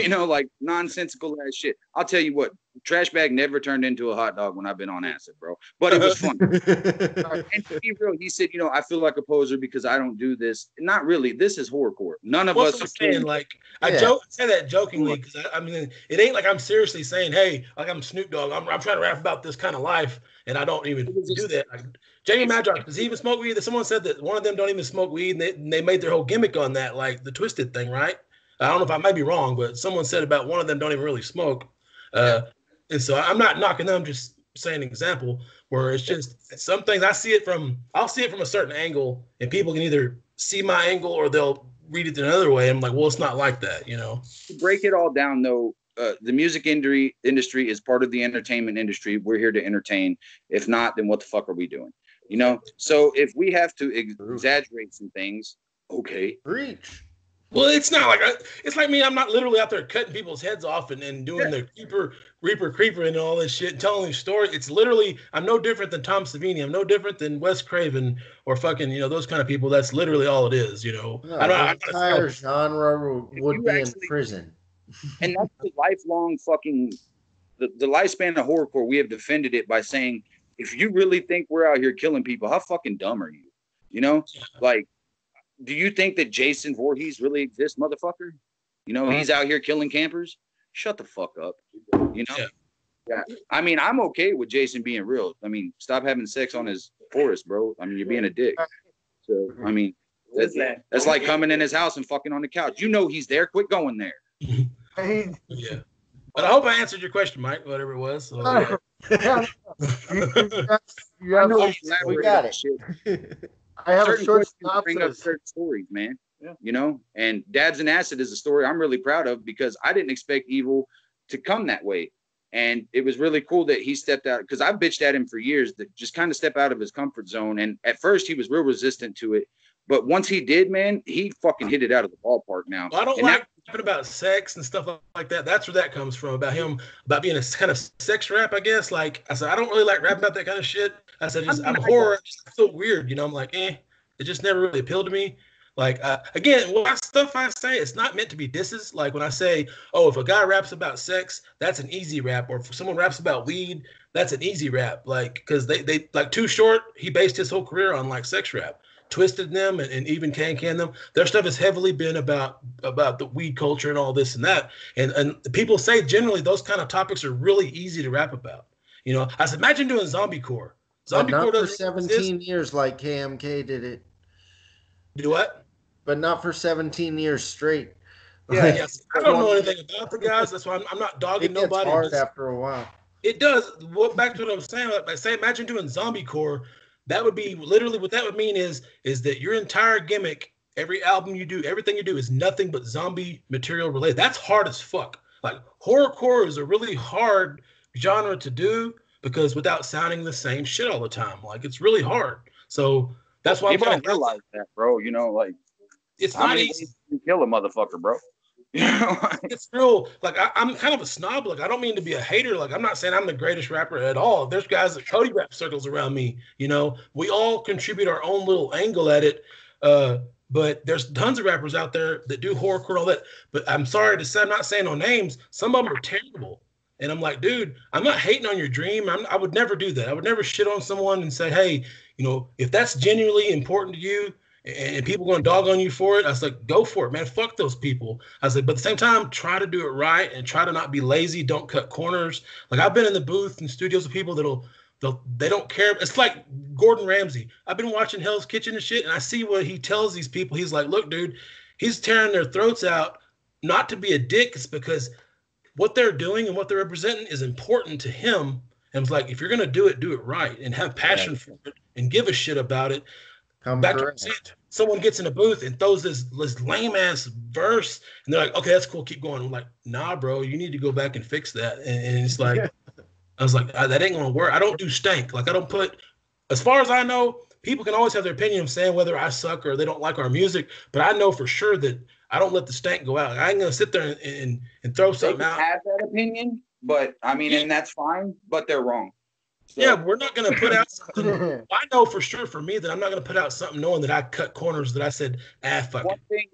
Like nonsensical ass shit. I'll tell you what, trash bag never turned into a hot dog when I've been on acid, bro. But it was fun. And to be real, he said, I feel like a poser because I don't do this. Not really. This is horrorcore. None of us are saying, like, I say that jokingly because I mean, it ain't like I'm seriously saying, hey, like I'm Snoop Dogg. I'm trying to rap about this kind of life, and I don't even do that. Like, Jamie Madrox, does he even smoke weed? Someone said that one of them don't even smoke weed, and they made their whole gimmick on that, like the Twisted thing, right? I don't know if I might be wrong, but someone said about one of them don't even really smoke. And so I'm not knocking them, just saying an example where it's just some things I'll see it from a certain angle, and people can either see my angle or they'll read it another way. I'm like, well, it's not like that, To break it all down, though, the music industry is part of the entertainment industry. We're here to entertain. If not, then what the fuck are we doing? So if we have to exaggerate some things, okay. Reach. Well, it's not like it's like me. I'm not literally out there cutting people's heads off and doing the creeper and all this shit and telling these stories. It's literally, I'm no different than Tom Savini. I'm no different than Wes Craven or fucking, those kind of people. That's literally all it is, No, the entire genre would be in prison. And that's the lifelong fucking, the lifespan of horrorcore. We have defended it by saying, if you really think we're out here killing people, how fucking dumb are you? Like, do you think that Jason Voorhees really exists, motherfucker? He's out here killing campers. Shut the fuck up. Yeah. I mean, I'm okay with Jason being real. I mean, stop having sex on his forest, bro. I mean, you're being a dick. So, I mean, that's like coming in his house and fucking on the couch. He's there. Quit going there. Yeah. But I hope I answered your question, Mike, whatever it was. So, We got it. I have a certain short questions bring up synopsis. certain stories, man. You know, and Dabs and Acid is a story I'm really proud of because I didn't expect Evil to come that way. And it was really cool that he stepped out because I've bitched at him for years that just kind of step out of his comfort zone. And at first he was real resistant to it. But once he did, man, he fucking hit it out of the ballpark now. I don't and like talking about sex and stuff like that. That's where that comes from, about him, about being a kind of sex rap, I guess. Like I said, I don't really like rapping about that kind of shit. I said, I'm horror. I just feel weird, you know. I'm like, it just never really appealed to me. Like, again, stuff I say, it's not meant to be disses. Like when I say, oh, if a guy raps about sex, that's an easy rap. Or if someone raps about weed, that's an easy rap. Like, because they like Too Short, he based his whole career on like sex rap. Twisted them and even Can them. Their stuff has heavily been about the weed culture and all this and that. And people say generally those kind of topics are really easy to rap about. You know, I said, imagine doing zombie core. But Zombie core not for doesn't 17 years like KMK did it. Do what? But not for 17 years straight. Yeah, Like, Yes, I don't know anything about the guys. That's why I'm not dogging it gets nobody. hard after a while. It does. Back to what I was saying. Like, say, imagine doing zombie core. That would be literally what that would mean is that your entire gimmick, every album you do, everything you do is nothing but zombie material related. That's hard as fuck. Like horrorcore is a really hard genre to do because without sounding the same shit all the time, like it's really hard. So that's why people don't realize that, bro. You know, like it's how not many easy. ways you kill a motherfucker, bro. You know, It's real. Like I'm kind of a snob. Like I don't mean to be a hater. Like I'm not saying I'm the greatest rapper at all. There's guys that Cody rap circles around me. You know, we all contribute our own little angle at it. But there's tons of rappers out there that do horrorcore and all that. But I'm sorry to say, I'm not saying no names. Some of them are terrible. And I'm like, dude, I'm not hating on your dream. I would never do that. I would never shit on someone and say, hey, you know, if that's genuinely important to you, and people going to dog on you for it, I was like, go for it, man. Fuck those people. I was like, but at the same time, try to do it right and try to not be lazy. Don't cut corners. Like I've been in the booth and studios with people they don't care. It's like Gordon Ramsay. I've been watching Hell's Kitchen and shit, and I see what he tells these people. He's like, look, dude, he's tearing their throats out, not to be a dick. It's because what they're doing and what they're representing is important to him. And it's like, if you're going to do it right and have passion for it and give a shit about it. Back to someone gets in a booth and throws this lame ass verse, and they're like, "Okay, that's cool, keep going." I'm like, "Nah, bro, you need to go back and fix that." And it's like, I was like, "That ain't gonna work." I don't do stank. Like I don't put. As far as I know, people can always have their opinion of saying whether I suck or they don't like our music, but I know for sure that I don't let the stank go out. I ain't gonna sit there and throw something out. Have that opinion, but I mean, and that's fine, but they're wrong. So, yeah, we're not going to put out something. I know for sure for me that I'm not going to put out something knowing that I cut corners that I said, fuck One thing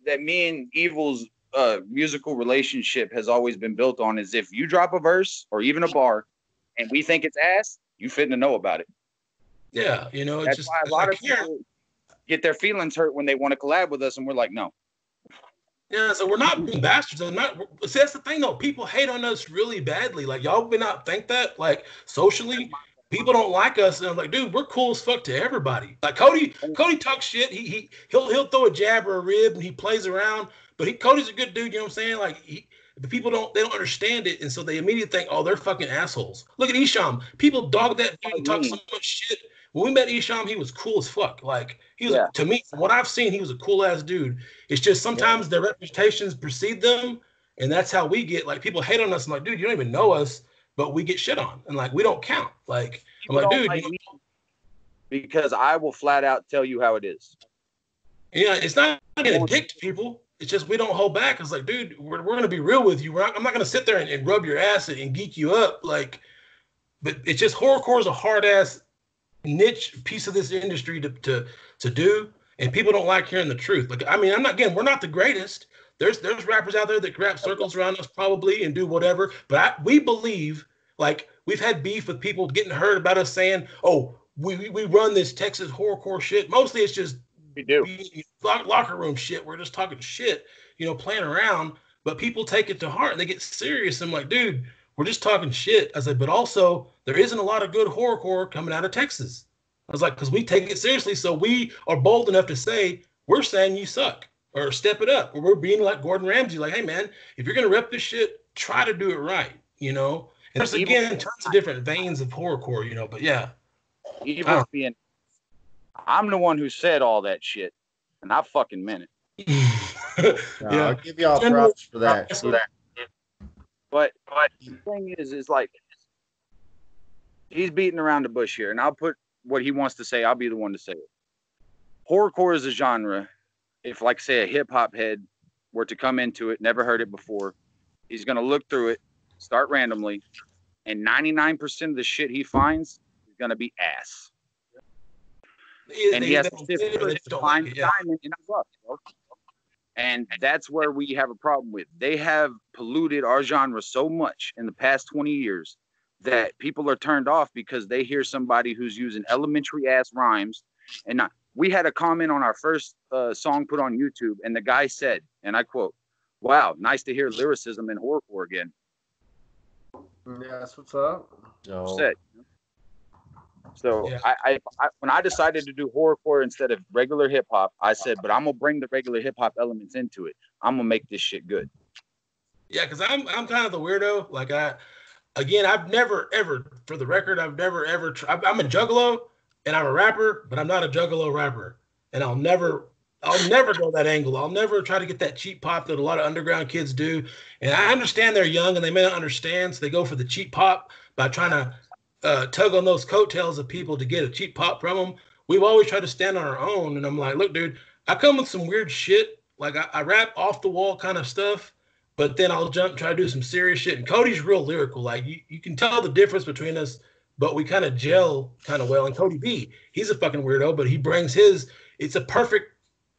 that me and Evil's musical relationship has always been built on is if you drop a verse or even a bar and we think it's ass, you fitting to know about it. Yeah, you know, that's why a lot of people get their feelings hurt when they want to collab with us, and we're like, no. Yeah, so we're not being bastards. See, that's the thing, though. People hate on us really badly. Like, y'all may not think that. Like, socially, people don't like us. And I'm like, dude, we're cool as fuck to everybody. Like, Cody talks shit. He'll throw a jab or a rib, and he plays around. But Cody's a good dude, you know what I'm saying? Like, the people don't understand it, and so they immediately think, oh, they're fucking assholes. Look at Isham. People dog that dude and talk so much shit. When we met Isham, he was cool as fuck. Like, he was, to me, from what I've seen, he was a cool ass dude. It's just sometimes their reputations precede them, and that's how we get, like, people hate on us. I'm like, dude, you don't even know us, but we get shit on. And, like, we don't count. Like, I'm like, dude. Like me because I will flat out tell you how it is. Yeah, it's not being a dick to people. It's just we don't hold back. It's like, dude, we're going to be real with you. I'm not going to sit there and rub your ass and geek you up. Like, but it's just horrorcore is a hard-ass niche piece of this industry to do, and people don't like hearing the truth. Like, I mean, we're not the greatest. There's rappers out there that wrap circles around us probably and do whatever, but we believe, like, we've had beef with people getting hurt about us saying, oh, we run this Texas horrorcore shit. Mostly it's just we do locker room shit. We're just talking shit, you know, playing around, but people take it to heart and they get serious. I'm like, dude, we're just talking shit. I said, but also there isn't a lot of good horrorcore coming out of Texas. I was like, because we take it seriously. So we are bold enough to say, we're saying you suck or step it up. Or we're being like Gordon Ramsay, like, hey, man, if you're going to rep this shit, try to do it right, you know? And there's, again, tons of different veins of horrorcore, you know, but yeah. Evil's being, I'm the one who said all that shit, and I fucking meant it. I'll give y'all props for that. But the thing is like he's beating around the bush here, and I'll put what he wants to say. I'll be the one to say it. Horrorcore is a genre. If, like, say, a hip hop head were to come into it, never heard it before, he's gonna look through it, start randomly, and 99% of the shit he finds is gonna be ass. And he has to sift through it to find the diamond in the rough, bro. And that's where we have a problem with. They have polluted our genre so much in the past 20 years that people are turned off because they hear somebody who's using elementary ass rhymes. And not. We had a comment on our first song put on YouTube, and the guy said, and I quote, "Wow, nice to hear lyricism in horrorcore again." Yeah, that's what's up. Said. So yeah. I when I decided to do horrorcore instead of regular hip hop, I said, but I'm gonna bring the regular hip hop elements into it. I'm gonna make this shit good. Yeah, because I'm kind of the weirdo. Like I've never ever, for the record, I've never ever. I'm a juggalo and I'm a rapper, but I'm not a juggalo rapper, and I'll never go that angle. I'll never try to get that cheap pop that a lot of underground kids do. And I understand they're young and they may not understand, so they go for the cheap pop by trying to tug on those coattails of people to get a cheap pop from them. We've always tried to stand on our own, and I'm like, look, dude, I come with some weird shit. Like I rap off the wall kind of stuff, but then I'll try to do some serious shit. And Cody's real lyrical. Like you can tell the difference between us, but we kind of gel kind of well. And Cody B, he's a fucking weirdo, but he brings his. It's a perfect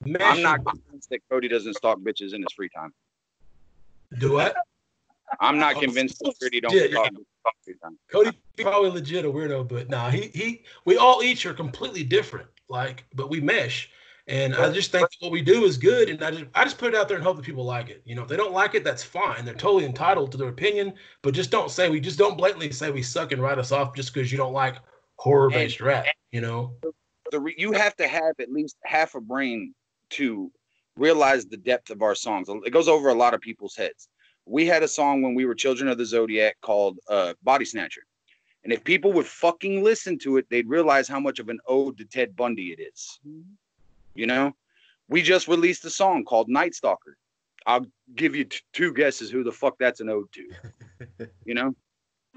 mesh. I'm not convinced that Cody doesn't stalk bitches in his free time. Do what? I'm not convinced that Cody don't stalk bitches in his free time. Cody probably legit a weirdo, but nah, we all each are completely different. Like, but we mesh. And I just think what we do is good, and I just put it out there and hope that people like it. You know, if they don't like it, that's fine. They're totally entitled to their opinion, but just don't blatantly say we suck and write us off just because you don't like horror-based rap. You know, you have to have at least half a brain to realize the depth of our songs. It goes over a lot of people's heads. We had a song when we were Children of the Zodiac called Body Snatcher, and if people would fucking listen to it, they'd realize how much of an ode to Ted Bundy it is. You know, we just released a song called Night Stalker. I'll give you two guesses who the fuck that's an ode to. You know,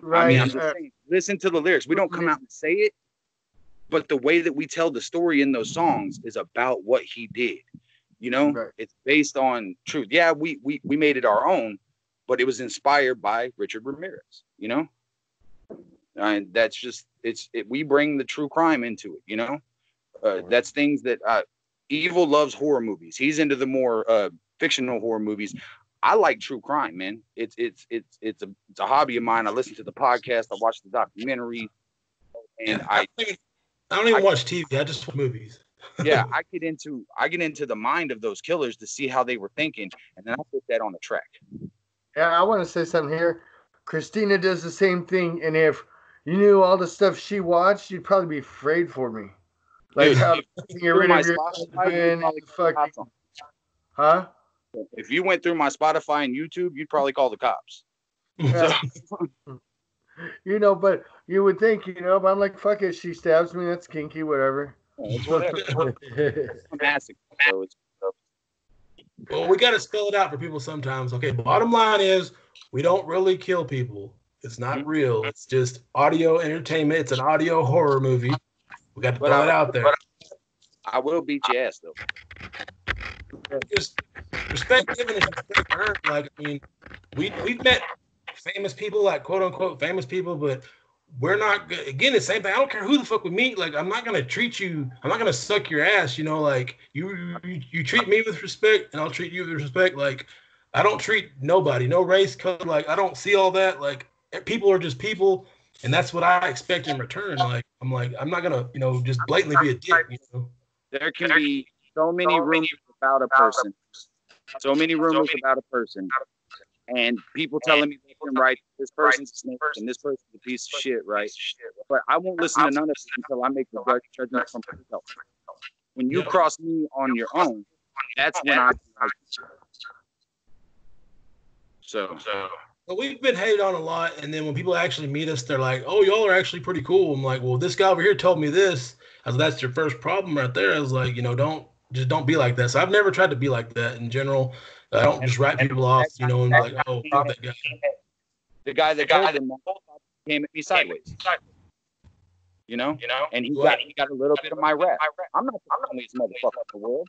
right? I mean, I'm just saying, listen to the lyrics. We don't come out and say it, but the way that we tell the story in those songs is about what he did. You know, right. It's based on truth. Yeah, we made it our own, but it was inspired by Richard Ramirez. You know, and that's just we bring the true crime into it. You know, that's things that. Evil loves horror movies. He's into the more fictional horror movies. I like true crime, man. It's a hobby of mine. I listen to the podcast. I watch the documentary, and I don't even watch TV. I just watch movies. Yeah, I get into the mind of those killers to see how they were thinking, and then I put that on the track. Yeah, I want to say something here. Christina does the same thing, and if you knew all the stuff she watched, you'd probably be afraid for me. Like, dude, how to get rid of your husband and fucking... Huh? If you went through my Spotify and YouTube, you'd probably call the cops. Yeah. You know, but you would think, you know, but I'm like, fuck it, she stabs me, that's kinky, whatever. It's whatever. Well, we got to spell it out for people sometimes. Okay, bottom line is we don't really kill people. It's not real. It's just audio entertainment. It's an audio horror movie. We got to throw it out there. I will beat your ass, though. Just respect given and respect earned. Like, I mean, we've met famous people, like quote unquote famous people, but we're not good. Again, the same thing. I don't care who the fuck we meet. Like, I'm not gonna treat you. I'm not gonna suck your ass. You know, like you treat me with respect, and I'll treat you with respect. Like, I don't treat nobody, no race, color. Like, I don't see all that. Like, people are just people. And that's what I expect in return. Like, I'm not gonna, you know, just blatantly be a dick. You know, there can be so many rumors about a person, and people telling me they can write this person's a snitch and this person's a piece of shit, right? But I won't listen to none of it until I make the judgment from myself. When you cross me on your own, that's when I. So But we've been hated on a lot, and then when people actually meet us, they're like, "Oh, y'all are actually pretty cool." I'm like, "Well, this guy over here told me this." I was, "That's your first problem right there." I was like, don't be like that. So I've never tried to be like that in general. I don't just write people off, and be like, "Oh, fuck that guy." The guy that told him that came at me sideways. And he got a little bit of my rap. I'm not the funniest motherfucker in the world.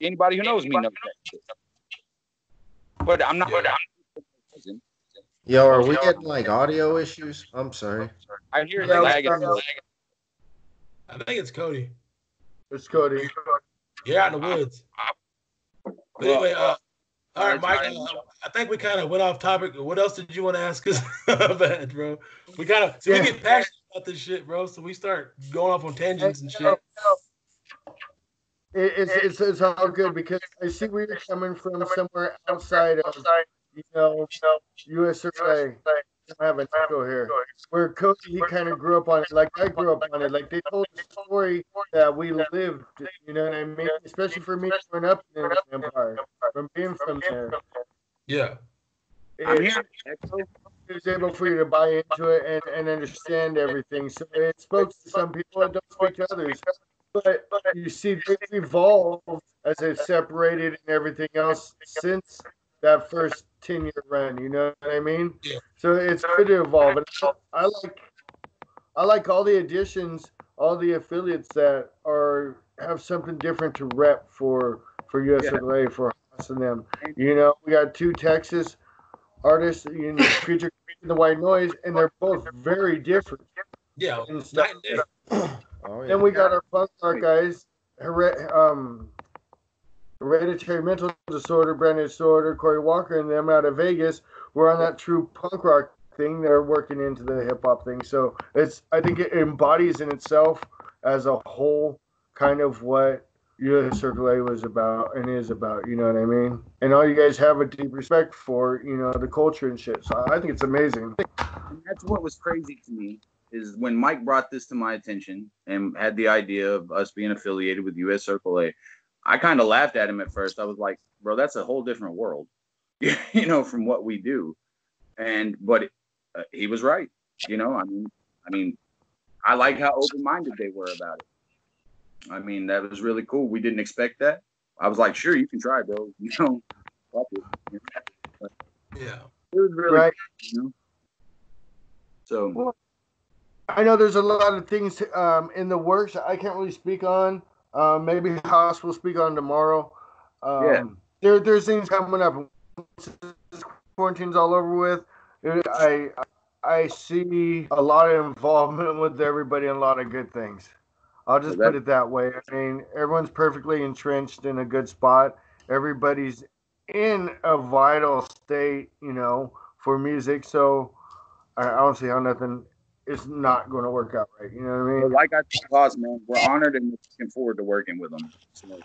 Anybody who knows me knows that shit. But I'm not. Yo, are we getting like audio issues? I'm sorry. I hear Yeah, lag. I think it's Cody. It's Cody. You're out in the woods. But anyway, all right, Mike. I think we kind of went off topic. What else did you want to ask us about, bro? We get passionate about this shit, bro. So we start going off on tangents and shit. It's all good because I see where you're coming from somewhere outside of U.S. I have an echo here. Where Cody, he kind of grew up on it, like I grew up on it. Like they told the story that we lived. You know what I mean? Especially for me growing up in the Empire, from being from there. Yeah. It was able for you to buy into it and understand everything. So it spoke to some people and don't speak to others. But you see, they've evolved as they've separated and everything else since that first 10-year run. You know what I mean? Yeah. So it's good to evolve. And I like all the additions, all the affiliates that have something different to rep for USAA, for us and them. We got 2 Texas artists, Future and the White Noise, and they're both very different. Yeah. Oh, yeah. Then we got our punk rock guys, Hereditary Mental Disorder, Brandon Disorder, Corey Walker, and them out of Vegas. We're on that true punk rock thing. They're working into the hip hop thing. So I think it embodies in itself as a whole kind of what USAA was about and is about. You know what I mean? And all you guys have a deep respect for, the culture and shit. So I think it's amazing. And that's what was crazy to me. Is when Mike brought this to my attention and had the idea of us being affiliated with USAA, I kind of laughed at him at first. I was like, bro, that's a whole different world, from what we do. But he was right. I mean, I like how open-minded they were about it. I mean, that was really cool. We didn't expect that. I was like, sure, you can try, bro. Fuck it. But yeah. It was really right. So. Well, I know there's a lot of things in the works I can't really speak on. Maybe Haas will speak on tomorrow. There's things coming up. This quarantine's all over with. I see a lot of involvement with everybody and a lot of good things. I'll just put it that way. I mean, everyone's perfectly entrenched in a good spot. Everybody's in a vital state, for music. So I don't see how nothing is not going to work out right. You know what I mean? But like I told man, we're honored and looking forward to working with them. So.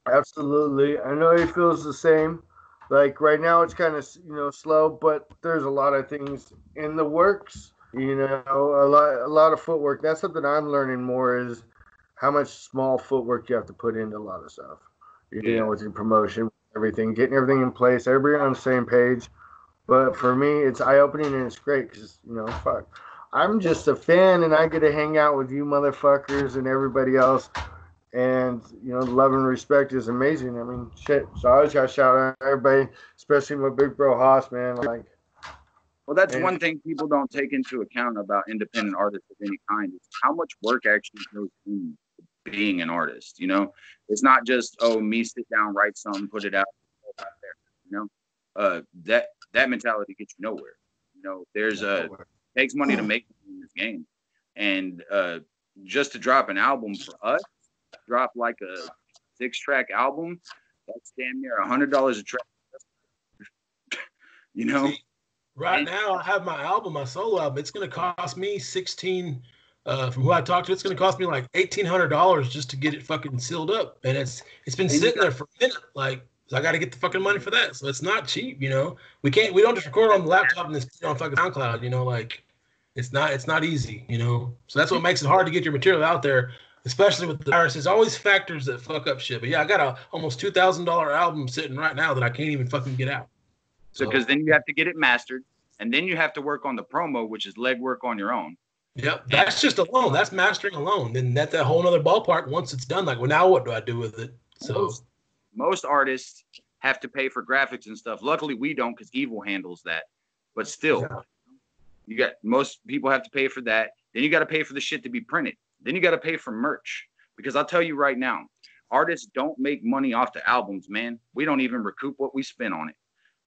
Absolutely. I know he feels the same. Like right now it's kind of, slow, but there's a lot of things in the works, a lot of footwork. That's something I'm learning more is how much small footwork you have to put into a lot of stuff, with your promotion, everything, getting everything in place, everybody on the same page. But for me, it's eye-opening and it's great because, fuck. I'm just a fan and I get to hang out with you motherfuckers and everybody else. And, love and respect is amazing. I mean, shit. So I always got to shout out everybody, especially my big bro Haas, man. Well, that's one thing people don't take into account about independent artists of any kind is how much work actually goes into being an artist, It's not just, me sit down, write something, put it out there, that mentality gets you nowhere. It takes money to make in this game. And just to drop an album for us, drop like a 6-track album, that's damn near $100 a track. See, right now I have my album, my solo album. It's gonna cost me $16. From who I talked to, it's gonna cost me like $1,800 just to get it fucking sealed up. And it's been sitting there for a minute, so I got to get the fucking money for that. So it's not cheap, We don't just record on the laptop and just put it on fucking SoundCloud, it's not easy, So that's what makes it hard to get your material out there, especially with the virus. There's always factors that fuck up shit. But yeah, I got a almost $2,000 album sitting right now that I can't even fucking get out. So because then you have to get it mastered, and then you have to work on the promo, which is legwork on your own. Yep, that's just alone. That's mastering alone. Then that's that whole other ballpark. Once it's done, like, well, now what do I do with it? So most artists have to pay for graphics and stuff. Luckily, we don't because Evil handles that. But still, you got most people have to pay for that. Then you got to pay for the shit to be printed. Then you got to pay for merch. Because I'll tell you right now, artists don't make money off the albums, man. We don't even recoup what we spend on it.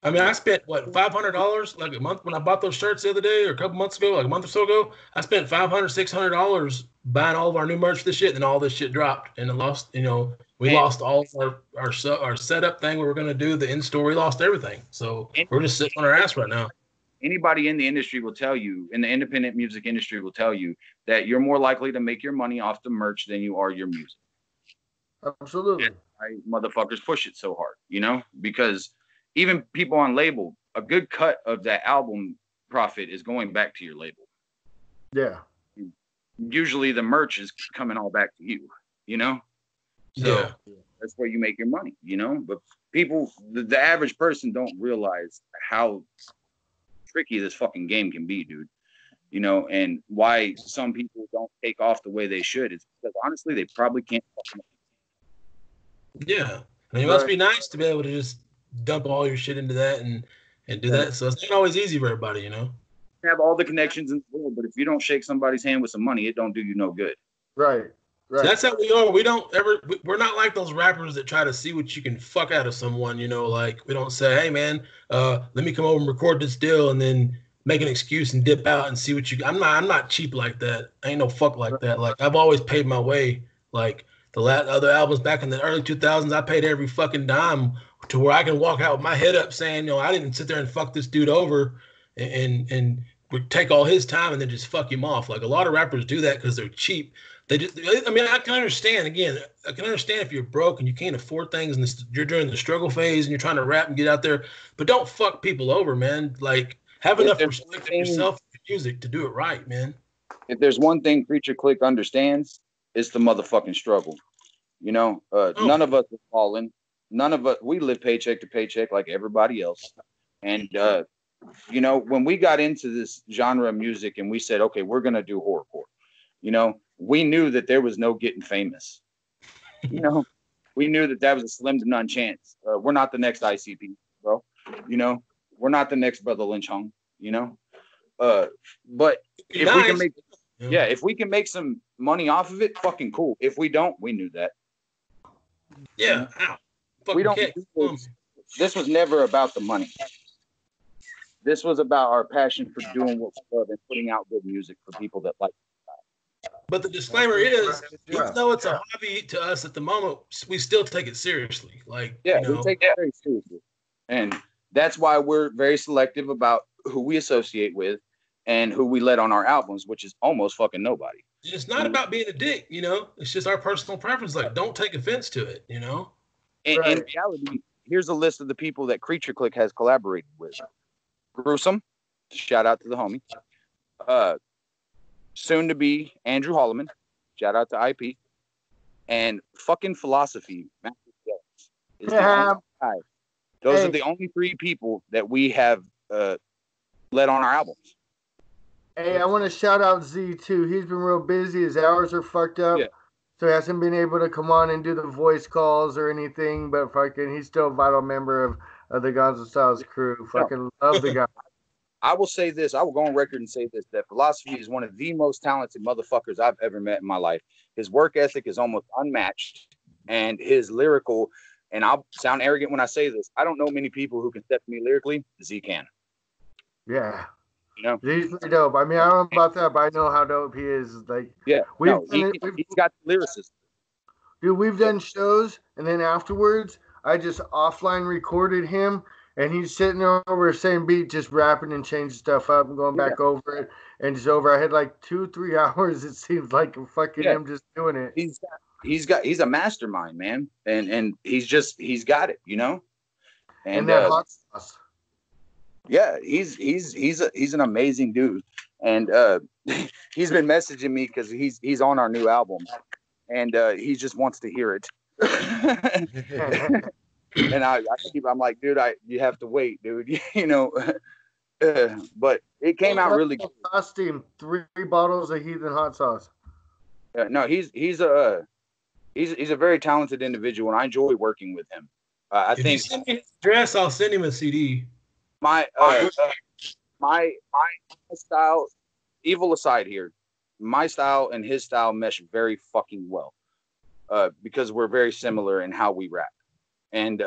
I mean, I spent what, $500 like a month when I bought those shirts the other day, or a couple months ago, like a month or so ago. I spent $500-$600 buying all of our new merch for this shit, and all this shit dropped, and it lost. You know, we lost all of our setup thing we were gonna do, the in store. We lost everything, so we're just sitting on our ass right now. Anybody in the industry will tell you, in the independent music industry will tell you that you're more likely to make your money off the merch than you are your music. Absolutely. Motherfuckers push it so hard, you know, because even people on label, a good cut of that album profit is going back to your label. Yeah. Usually the merch is coming all back to you, you know? So that's where you make your money, you know? But people, the average person don't realize how tricky this fucking game can be, dude. You know, and why some people don't take off the way they should is because honestly, they probably can't. Yeah. I mean, it must be nice to be able to just dump all your shit into that and do that. So it's not always easy for everybody, you know. You have all the connections in the world, but if you don't shake somebody's hand with some money, it don't do you no good. Right. So that's how we are. We're not like those rappers that try to see what you can fuck out of someone, you know, like we don't say, hey man, let me come over and record this deal and then make an excuse and dip out and see what you. I'm not cheap like that. I ain't no fuck like that. Like I've always paid my way. Like the other albums back in the early 2000s, I paid every fucking dime to where I can walk out with my head up saying, you know, I didn't sit there and fuck this dude over and would take all his time and then just fuck him off. Like a lot of rappers do that because they're cheap. I mean, I can understand. Again, I can understand if you're broke and you can't afford things and you're during the struggle phase and you're trying to rap and get out there, but don't fuck people over, man. Like, have enough respect for yourself and your music to do it right, man. If there's one thing Creature Clique understands, it's the motherfucking struggle. You know, none of us are falling. None of us, we live paycheck to paycheck like everybody else. And, you know, when we got into this genre of music and we said, okay, we're going to do horrorcore, you know, we knew that there was no getting famous. You know, we knew that was a slim to none chance. We're not the next ICP, bro. You know, we're not the next Brother Lynch Hung, you know. But if we can make, if we can make some money off of it, fucking cool. If we don't, we knew that. Yeah. We don't. This was never about the money. This was about our passion for doing what we love and putting out good music for people that like. But the disclaimer is, even though it's a hobby to us at the moment, we still take it seriously. Like, yeah, you know, we take it very seriously, and that's why we're very selective about who we associate with and who we let on our albums, which is almost fucking nobody. It's not about being a dick, you know. It's just our personal preference. Like, don't take offense to it, you know. In reality, here's a list of the people that Creature Clique has collaborated with. Gruesome, shout out to the homie. Soon to be Andrew Holloman, shout out to IP. And fucking Philosophy, is the only guy. Those are the only three people that we have let on our albums. Hey, I want to shout out Z too. He's been real busy. His hours are fucked up. Yeah. So he hasn't been able to come on and do the voice calls or anything, but fucking he's still a vital member of the Gonzo Styles crew. Fucking love the guy. I will say this. I will go on record and say this, that Philosophy is one of the most talented motherfuckers I've ever met in my life. His work ethic is almost unmatched, and his lyrical, and I'll sound arrogant when I say this, I don't know many people who can step to me lyrically. Z can. Yeah. You know? He's pretty dope. I mean, I don't know about that, but I know how dope he is. Like, yeah, he's got lyricism. Dude, we've done shows, and then afterwards, I just offline recorded him, and he's sitting over the same beat, just rapping and changing stuff up and going back over it, and just over. I had like 2-3 hours. It seems like fucking him just doing it. He's a mastermind, man, and he's got it, you know. And that hot sauce. Yeah, he's an amazing dude, and he's been messaging me because he's on our new album, and he just wants to hear it. And I'm like, dude, you have to wait, dude. You know, but it came out really good. Costume, 3 bottles of Heathen hot sauce. No, he's a very talented individual, and I enjoy working with him. I If think you send me his address, I'll send him a CD. my style, evil aside here, my style and his style mesh very fucking well, because we're very similar in how we rap. And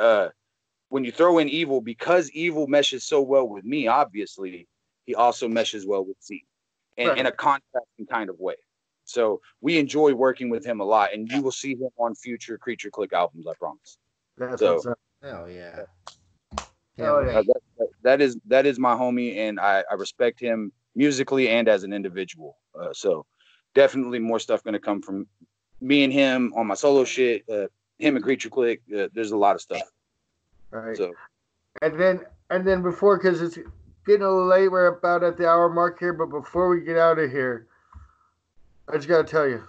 when you throw in evil, because evil meshes so well with me, obviously he also meshes well with C, in a contrasting kind of way. So we enjoy working with him a lot, and you will see him on future Creature Clique albums, I promise. That's what's up. Hell yeah. That is my homie, and I respect him musically and as an individual. So definitely more stuff going to come from me and him on my solo shit. Him and Creature Clique. There's a lot of stuff. Right. So, and then before, because it's getting a little late, we're about at the hour mark here. But before we get out of here, I just gotta tell you,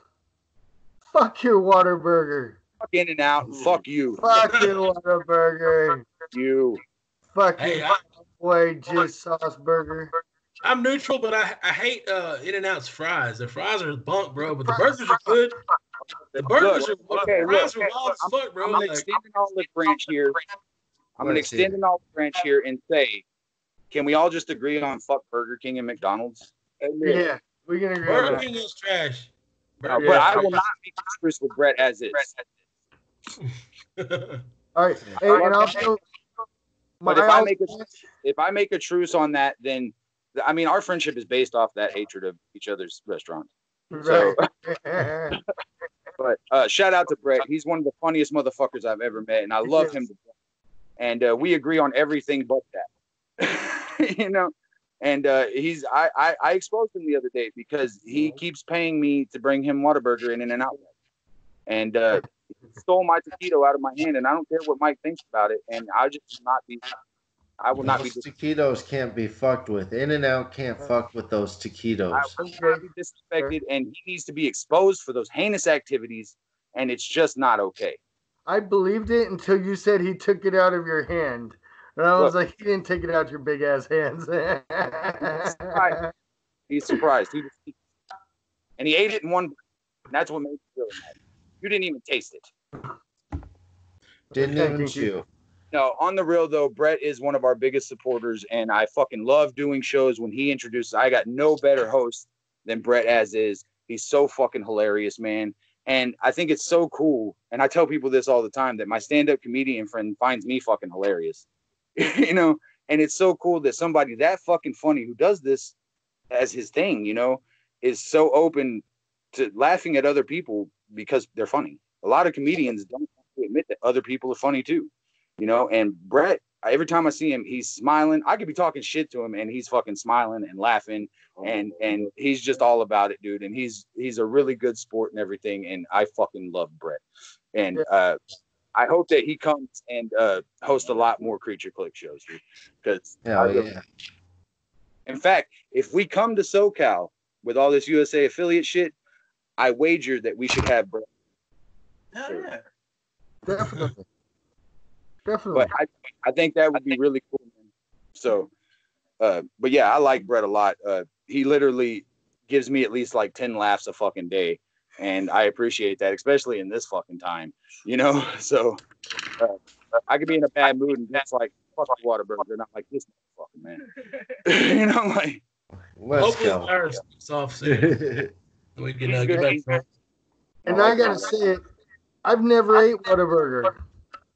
fuck your Whataburger. Fuck In-N-Out and fuck you. Fuck your Whataburger. You. Fuck your boy jizz sauce burger. I'm neutral, but I hate In-N-Out's fries. The fries are bunk, bro. But the burgers are good. The burgers are fries are wild as fuck, bro. I'm gonna extend an olive branch here. I'm gonna extend an olive branch here and say, can we all just agree on fuck Burger King and McDonald's? Yeah, we can agree. Burger King is trash. But I will not be truce with Brett as is. All right, hey, and also, but if I make a truce on that, then I mean our friendship is based off that hatred of each other's restaurants. So, but shout out to Brett. He's one of the funniest motherfuckers I've ever met, and I love him. And we agree on everything but that, you know. And I exposed him the other day because he keeps paying me to bring him Whataburger in an outlet, and he stole my taquito out of my hand, and I don't care what Mike thinks about it, and I will not be. Taquitos can't be fucked with. In-N-Out can't fuck with those taquitos. I will not be disrespected, and he needs to be exposed for those heinous activities, and it's just not okay. I believed it until you said he took it out of your hand. And I was like, he didn't take it out of your big ass hands. He's surprised. And he ate it in one bite. And that's what made me feel mad. You didn't even taste it. Didn't even chew. No, on the real though, Brett is one of our biggest supporters, and I fucking love doing shows when he introduces. I got no better host than Brett as is. He's so fucking hilarious, man. And I think it's so cool. And I tell people this all the time that my stand-up comedian friend finds me fucking hilarious. You know, and it's so cool that somebody that fucking funny who does this as his thing, you know, is so open to laughing at other people because they're funny. A lot of comedians don't want to admit that other people are funny too, you know. And Brett, every time I see him, he's smiling. I could be talking shit to him and he's fucking smiling and laughing, and he's just all about it, dude. And he's a really good sport and everything, and I fucking love Brett. And I hope that he comes and hosts a lot more Creature Clique shows, dude. Because in fact, if we come to SoCal with all this USA affiliate shit, I wager that we should have Brett. Yeah. Definitely. Definitely. But I think that would be really cool, man. So, but yeah, I like Brett a lot. He literally gives me at least like 10 laughs a fucking day. And I appreciate that, especially in this fucking time, you know? So I could be in a bad mood and just like, fuck the Whataburger. And I'm like, this motherfucker, man. You know, like, let's go. We can get back. And I gotta say it, I've never ate Whataburger.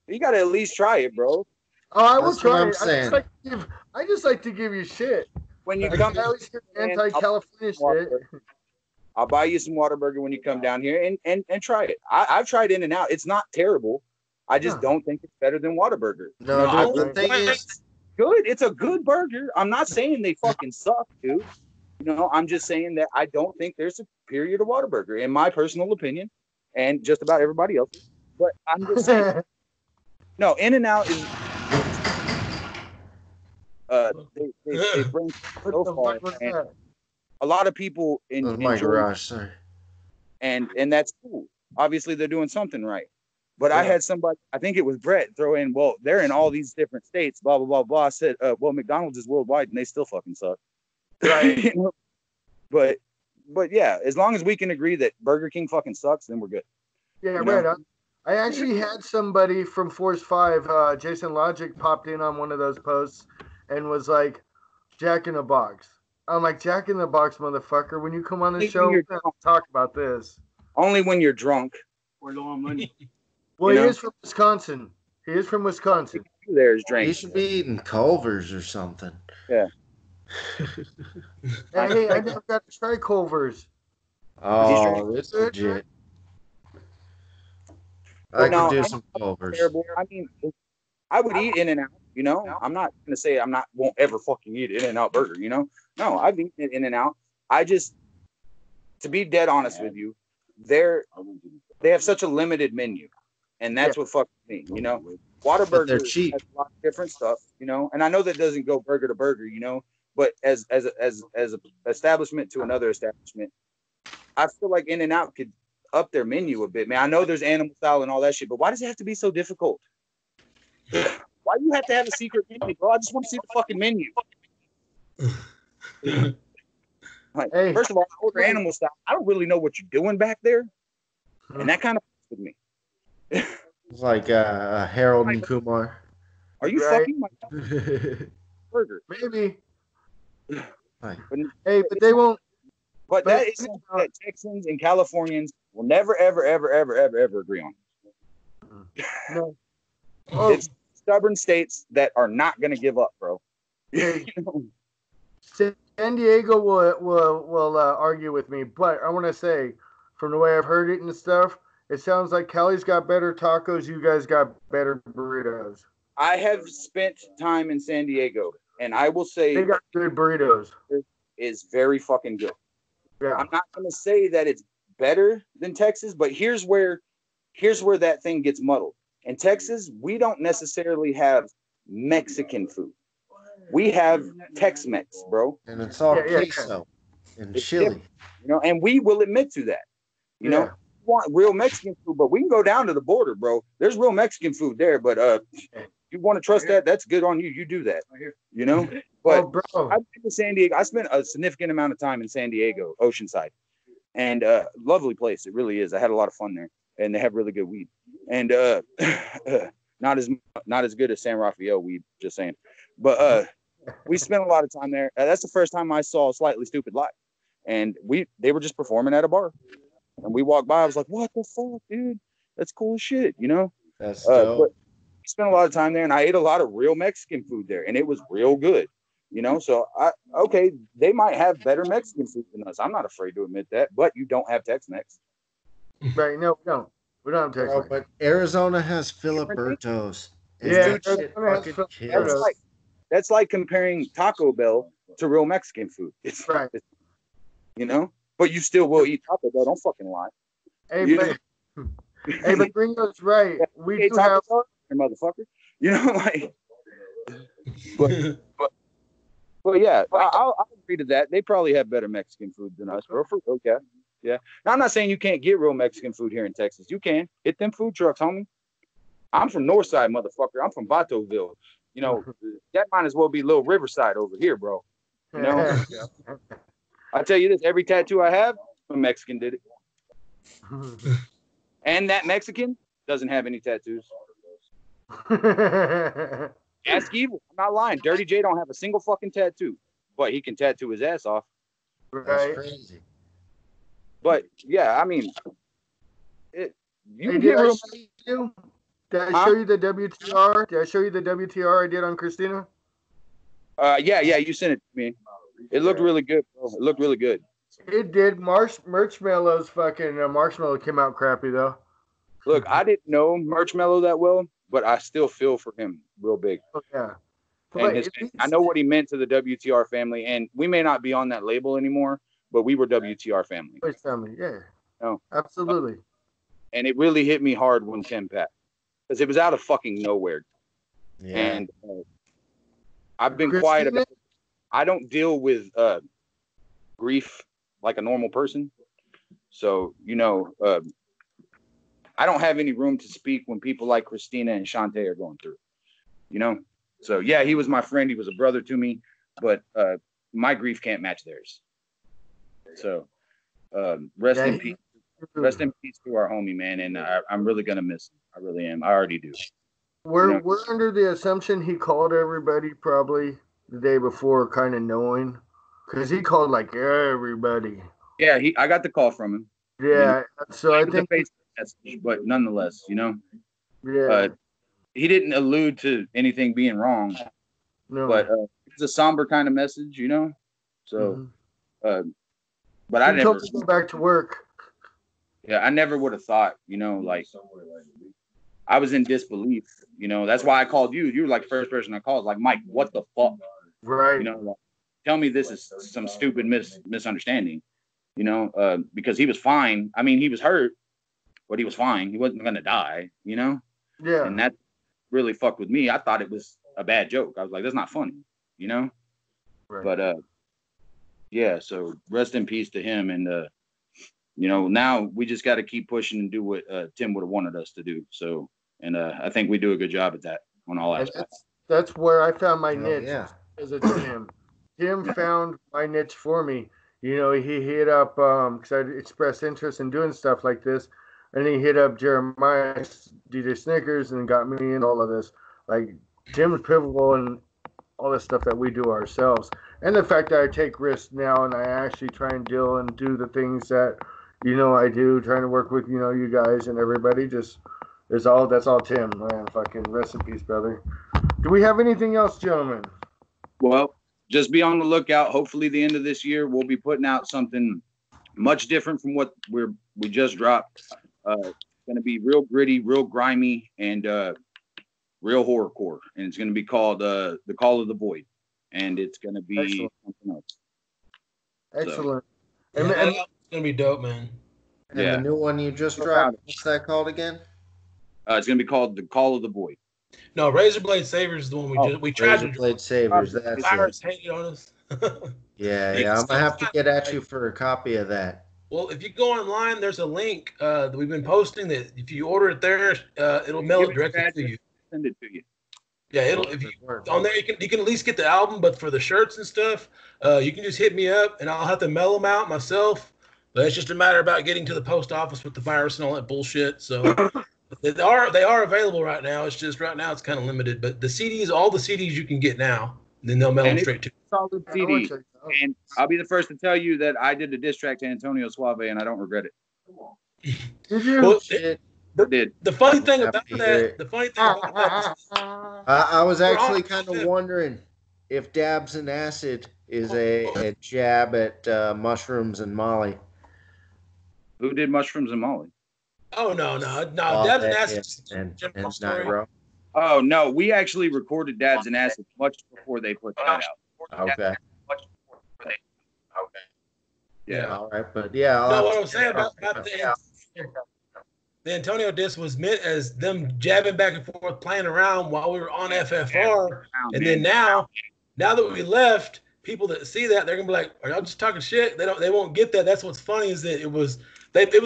You gotta at least try it, bro. Oh, I will That's try what I'm it. saying. I just like to give you shit. When you I come, at least anti-California shit. I'll buy you some Whataburger when you come down here and try it. I've tried In-N-Out. It's not terrible. I just don't think it's better than Whataburger. No, dude, the thing is, good. It's a good burger. I'm not saying they fucking suck, dude. You know, I'm just saying that I don't think they're superior to Whataburger, in my personal opinion, and just about everybody else. But I'm just saying, no, In-N-Out is. They bring so far, and a lot of people enjoy. my garage, sorry. And that's cool. Obviously, they're doing something right. But I had somebody, I think it was Brett, throw in, well, they're in all these different states, blah, blah, blah, blah. I said, well, McDonald's is worldwide and they still fucking suck. Right. You know? But yeah, as long as we can agree that Burger King fucking sucks, then we're good. Yeah, You right. know? I actually had somebody from Force 5, Jason Logic, popped in on one of those posts and was like, Jack in the Box. I'm like, Jack in the Box, motherfucker. When you come on the Only show, when we're gonna talk about this. Only when you're drunk. We're low on money. Well, You he know? is from Wisconsin. He is from Wisconsin. There's You drink. should be eating Culver's or something. Yeah. Hey, I never got to try Culver's. Oh, it's legit. I no, could do I'm some Culver's. Terrible. I mean, I would eat In-N-Out, you know? I'm not going to say won't ever fucking eat In-N-Out burger, you know? No, I've eaten it In-N-Out. To be dead honest with you, they have such a limited menu. And that's what fucks me, you know? But they're Whataburger cheap. has a lot of different stuff, you know? And I know that doesn't go burger to burger, you know? But as an establishment to another establishment, I feel like In-N-Out could up their menu a bit, man. I know there's animal style and all that shit, but why does it have to be so difficult? Why do you have to have a secret menu, bro? I just want to see the fucking menu. Like, Hey. First of all, I order animal style. I don't really know what you're doing back there, and that kind of with me. It's like Harold and Kumar. Are you Right. fucking my burger? Maybe. Like, Hey, but they won't. But that is something that Texans and Californians will never, ever, ever, ever, ever, ever agree on. No. Oh, It's stubborn states that are not going to give up, bro. hey, San Diego will argue with me, but I want to say, from the way I've heard it and stuff, it sounds like Cali's got better tacos. You guys got better burritos. I have spent time in San Diego, and I will say They got good burritos. is very fucking good. Yeah. I'm not going to say that it's better than Texas, but here's where that thing gets muddled. In Texas, we don't necessarily have Mexican food. We have Tex-Mex, bro. and it's all Yeah. queso and It's chili. different, you know, and we will admit to that. You know, Yeah. we want real Mexican food, but we can go down to the border, bro. There's real Mexican food there, but you want to trust that? That's good on you. You do that, you know. But Oh, bro. I've been to San Diego. I spent a significant amount of time in San Diego, Oceanside, and lovely place. It really is. I had a lot of fun there, and they have really good weed, and not as good as San Rafael weed. Just saying, but we spent a lot of time there. That's the first time I saw Slightly Stupid live, and they were just performing at a bar, and we walked by. I was like, "What the fuck, dude? That's cool as shit," you know. That's But dope. we spent a lot of time there, and I ate a lot of real Mexican food there, and it was real good. You know, so they might have better Mexican food than us. I'm not afraid to admit that, but you don't have Tex-Mex. Right? No, we don't. We don't have Bro, Tex-Mex. but Arizona has Filibertos. And Yeah, that shit Arizona has fucking Filibertos. kills. That's like comparing Taco Bell to real Mexican food. It's Right. You know, but you still will eat Taco Bell. Don't fucking lie. Hey, You but Gringo's right. We Hey, do Taco have. Bell, motherfucker. You know, like. But yeah, I'll agree to that. They probably have better Mexican food than us, bro. Okay, yeah. Now I'm not saying you can't get real Mexican food here in Texas. You can hit them food trucks, homie. I'm from Northside, motherfucker. I'm from Vatoville. You know, that might as well be Little Riverside over here, bro. You know, I tell you this: every tattoo I have, a Mexican did it, and that Mexican doesn't have any tattoos. Ask Evil. I'm not lying. Dirty J don't have a single fucking tattoo, but he can tattoo his ass off. That's Right. crazy. But yeah, I mean, you Hey, can did get I real. show you? Did I Huh? show you the WTR? Did I show you the WTR I did on Christina? Yeah, you sent it to me. It looked really good, bro. It looked really good. It did. Marshmallow's fucking Marshmallow came out crappy though. Look, I didn't know Marshmello that well, but I still feel for him real big. Oh, yeah. And I know what he meant to the WTR family, and we may not be on that label anymore, but we were WTR family. His family, yeah. No. Absolutely. And it really hit me hard when Tim passed, because it was out of fucking nowhere. Yeah. And I've been quiet about it. I don't deal with grief like a normal person. So, you know, I don't have any room to speak when people like Christina and Shantae are going through, you know? So yeah, he was my friend. He was a brother to me, but my grief can't match theirs. So rest in peace. Rest in peace to our homie, man. And I'm really going to miss him. I really am. I already do. We're under the assumption he called everybody probably the day before, kind of knowing, because he called like everybody. Yeah, I got the call from him. Yeah, you know? So I think, message, but nonetheless, you know, yeah, he didn't allude to anything being wrong. No, but it's a somber kind of message, you know. So, but I never go back to work. Yeah, I never would have thought, you know, like I was in disbelief, you know. That's why I called you. You were like the first person I called. Like, Mike, what the fuck? Right. You know, like, tell me this is some stupid misunderstanding, you know, because he was fine. I mean, he was hurt, but he was fine. He wasn't going to die, you know? Yeah. And that really fucked with me. I thought it was a bad joke. I was like, that's not funny, you know? Right. But, yeah, so rest in peace to him. And, you know, now we just got to keep pushing and do what Tim would have wanted us to do. So, and I think we do a good job at that on all aspects. That's where I found my niche. Yeah. As a Tim. Tim found my niche for me. You know, he hit up, because I expressed interest in doing stuff like this, and he hit up Jeremiah, DJ Snickers, and got me in all of this. Like, Tim was pivotal in all the stuff that we do ourselves. And the fact that I take risks now and I actually try and deal and do the things that, you know, I do, trying to work with, you know, you guys and everybody. Just, that's all Tim, man. Fucking rest in peace, brother. Do we have anything else, gentlemen? Well, just be on the lookout. Hopefully the end of this year, we'll be putting out something much different from what we just dropped. It's going to be real gritty, real grimy, and real horrorcore. And it's going to be called The Call of the Void. And it's going to be something else. Excellent. So. And it's going to be dope, man. And the new one you just dropped, what's that called again? It's going to be called The Call of the Void. No, Razor Blade Savers is the one we tried to. Razor Blade Savers, that's Pirates hated on us. yeah. I'm gonna have to get at you for a copy of that. Well, if you go online, there's a link that we've been posting that if you order it there, it'll mail it directly to you. Send it to you. Yeah, if you on there you can at least get the album, but for the shirts and stuff, you can just hit me up and I'll have to mail them out myself. But it's just a matter about getting to the post office with the virus and all that bullshit. So. They are available right now. It's just right now it's kind of limited. But the CDs, all the CDs you can get now, then they'll mail them straight to you. Solid CD. And I'll be the first to tell you that I did a diss track to Antonio Suave, and I don't regret it. Did you? Well, The funny thing about that, I was actually kind of wondering if Dabs and Acid is a jab at mushrooms and Molly. Who did mushrooms and Molly? Oh no! Dabs and Acid and Nigro. Oh no, we actually recorded Dabs and Acid much before they put that out. Okay. Yeah. All right, but yeah. No, what I was saying about the Antonio disc was meant as them jabbing back and forth, playing around while we were on FFR, and then now that we left, people that see that they're gonna be like, "Are y'all just talking shit?" They won't get that. That's what's funny is that it was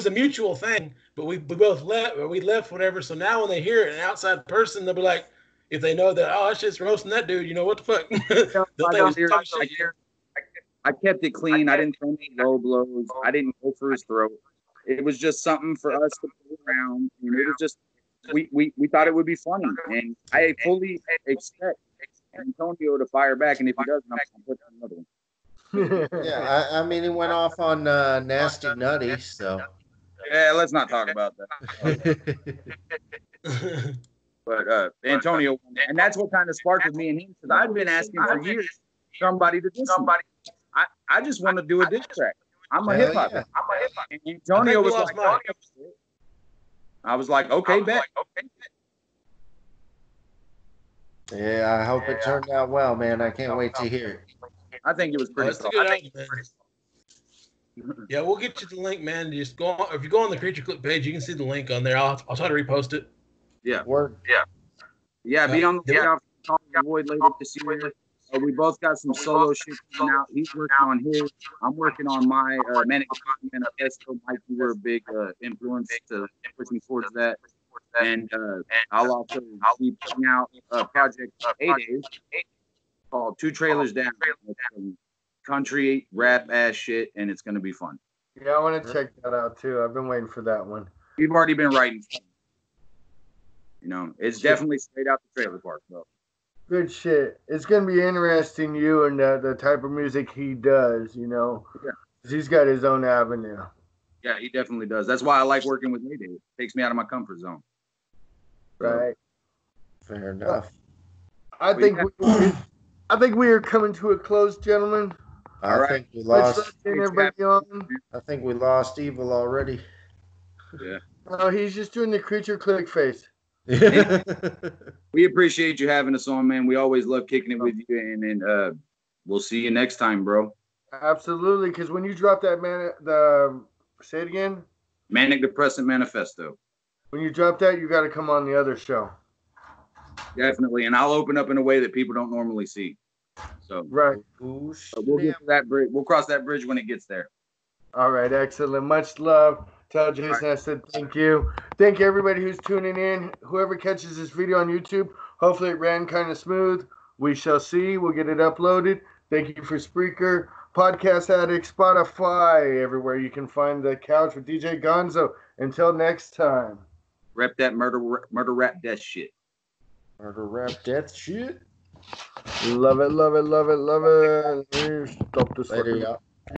a mutual thing. But we both left, or we left, whatever. So now when they hear it, an outside person, they'll be like, if they know that, oh, that's just roasting that dude, you know, what the fuck? I kept it clean. I didn't throw any low blows. I didn't go for his throat. It was just something for us to play around. And it was just, we thought it would be funny. And I fully expect Antonio to fire back. And if he doesn't, I'm going to put another one. Yeah, I mean, he went off on Nasty Nutty, so. Yeah, let's not talk about that. But Antonio, and that's what kind of sparked with me and him, because I've been asking for years somebody to do somebody. I just want to do a diss track. I'm a hip hop. And Antonio was like, I was like, okay, bet. Yeah, I hope it turned out well, man. I can't wait to hear it. I think it was pretty good album, man. Yeah, we'll get you the link, man. Just go on, if you go on the Creature Clip page, you can see the link on there. I'll try to repost it. Yeah. Word. Yeah. Be on the lookout for the Void later this year. We both got some solo shit coming out. He's working on his. I'm working on my Manic Depression Manifesto. Mike, you were a big influence to pushing towards that. And I'll also be putting out a project 8 days called Two Trailers Down. It's some country rap ass shit, and it's gonna be fun. Yeah, I want to check that out too. I've been waiting for that one. We've already been writing stuff. You know, it's definitely straight out the trailer park, though. Good shit. It's gonna be interesting, you and the type of music he does. You know, Yeah. 'Cause he's got his own avenue. Yeah, he definitely does. That's why I like working with Mayday. It takes me out of my comfort zone. Right. Fair enough. I think we are coming to a close, gentlemen. I right. think we Let's lost. let everybody on. I think we lost Evil already. Yeah. Oh, he's just doing the creature click face. We appreciate you having us on, man. We always love kicking it with you, and we'll see you next time, bro. Absolutely, because when you drop that say it again. Manic Depressant Manifesto. When you drop that, you got to come on the other show. Definitely, and I'll open up in a way that people don't normally see. So right, Ooh, we'll get to that bridge. We'll cross that bridge when it gets there. All right, excellent. Much love. Tell Jason I said thank you. Thank you, everybody who's tuning in. Whoever catches this video on YouTube, hopefully it ran kind of smooth. We shall see. We'll get it uploaded. Thank you for Spreaker, Podcast Addict, Spotify, everywhere you can find the couch with DJ Gonzo. Until next time. Rep that murder rap death shit. Murder rap death shit. Love it, love it, love it, love it. Stop this Later, fucking. y'all.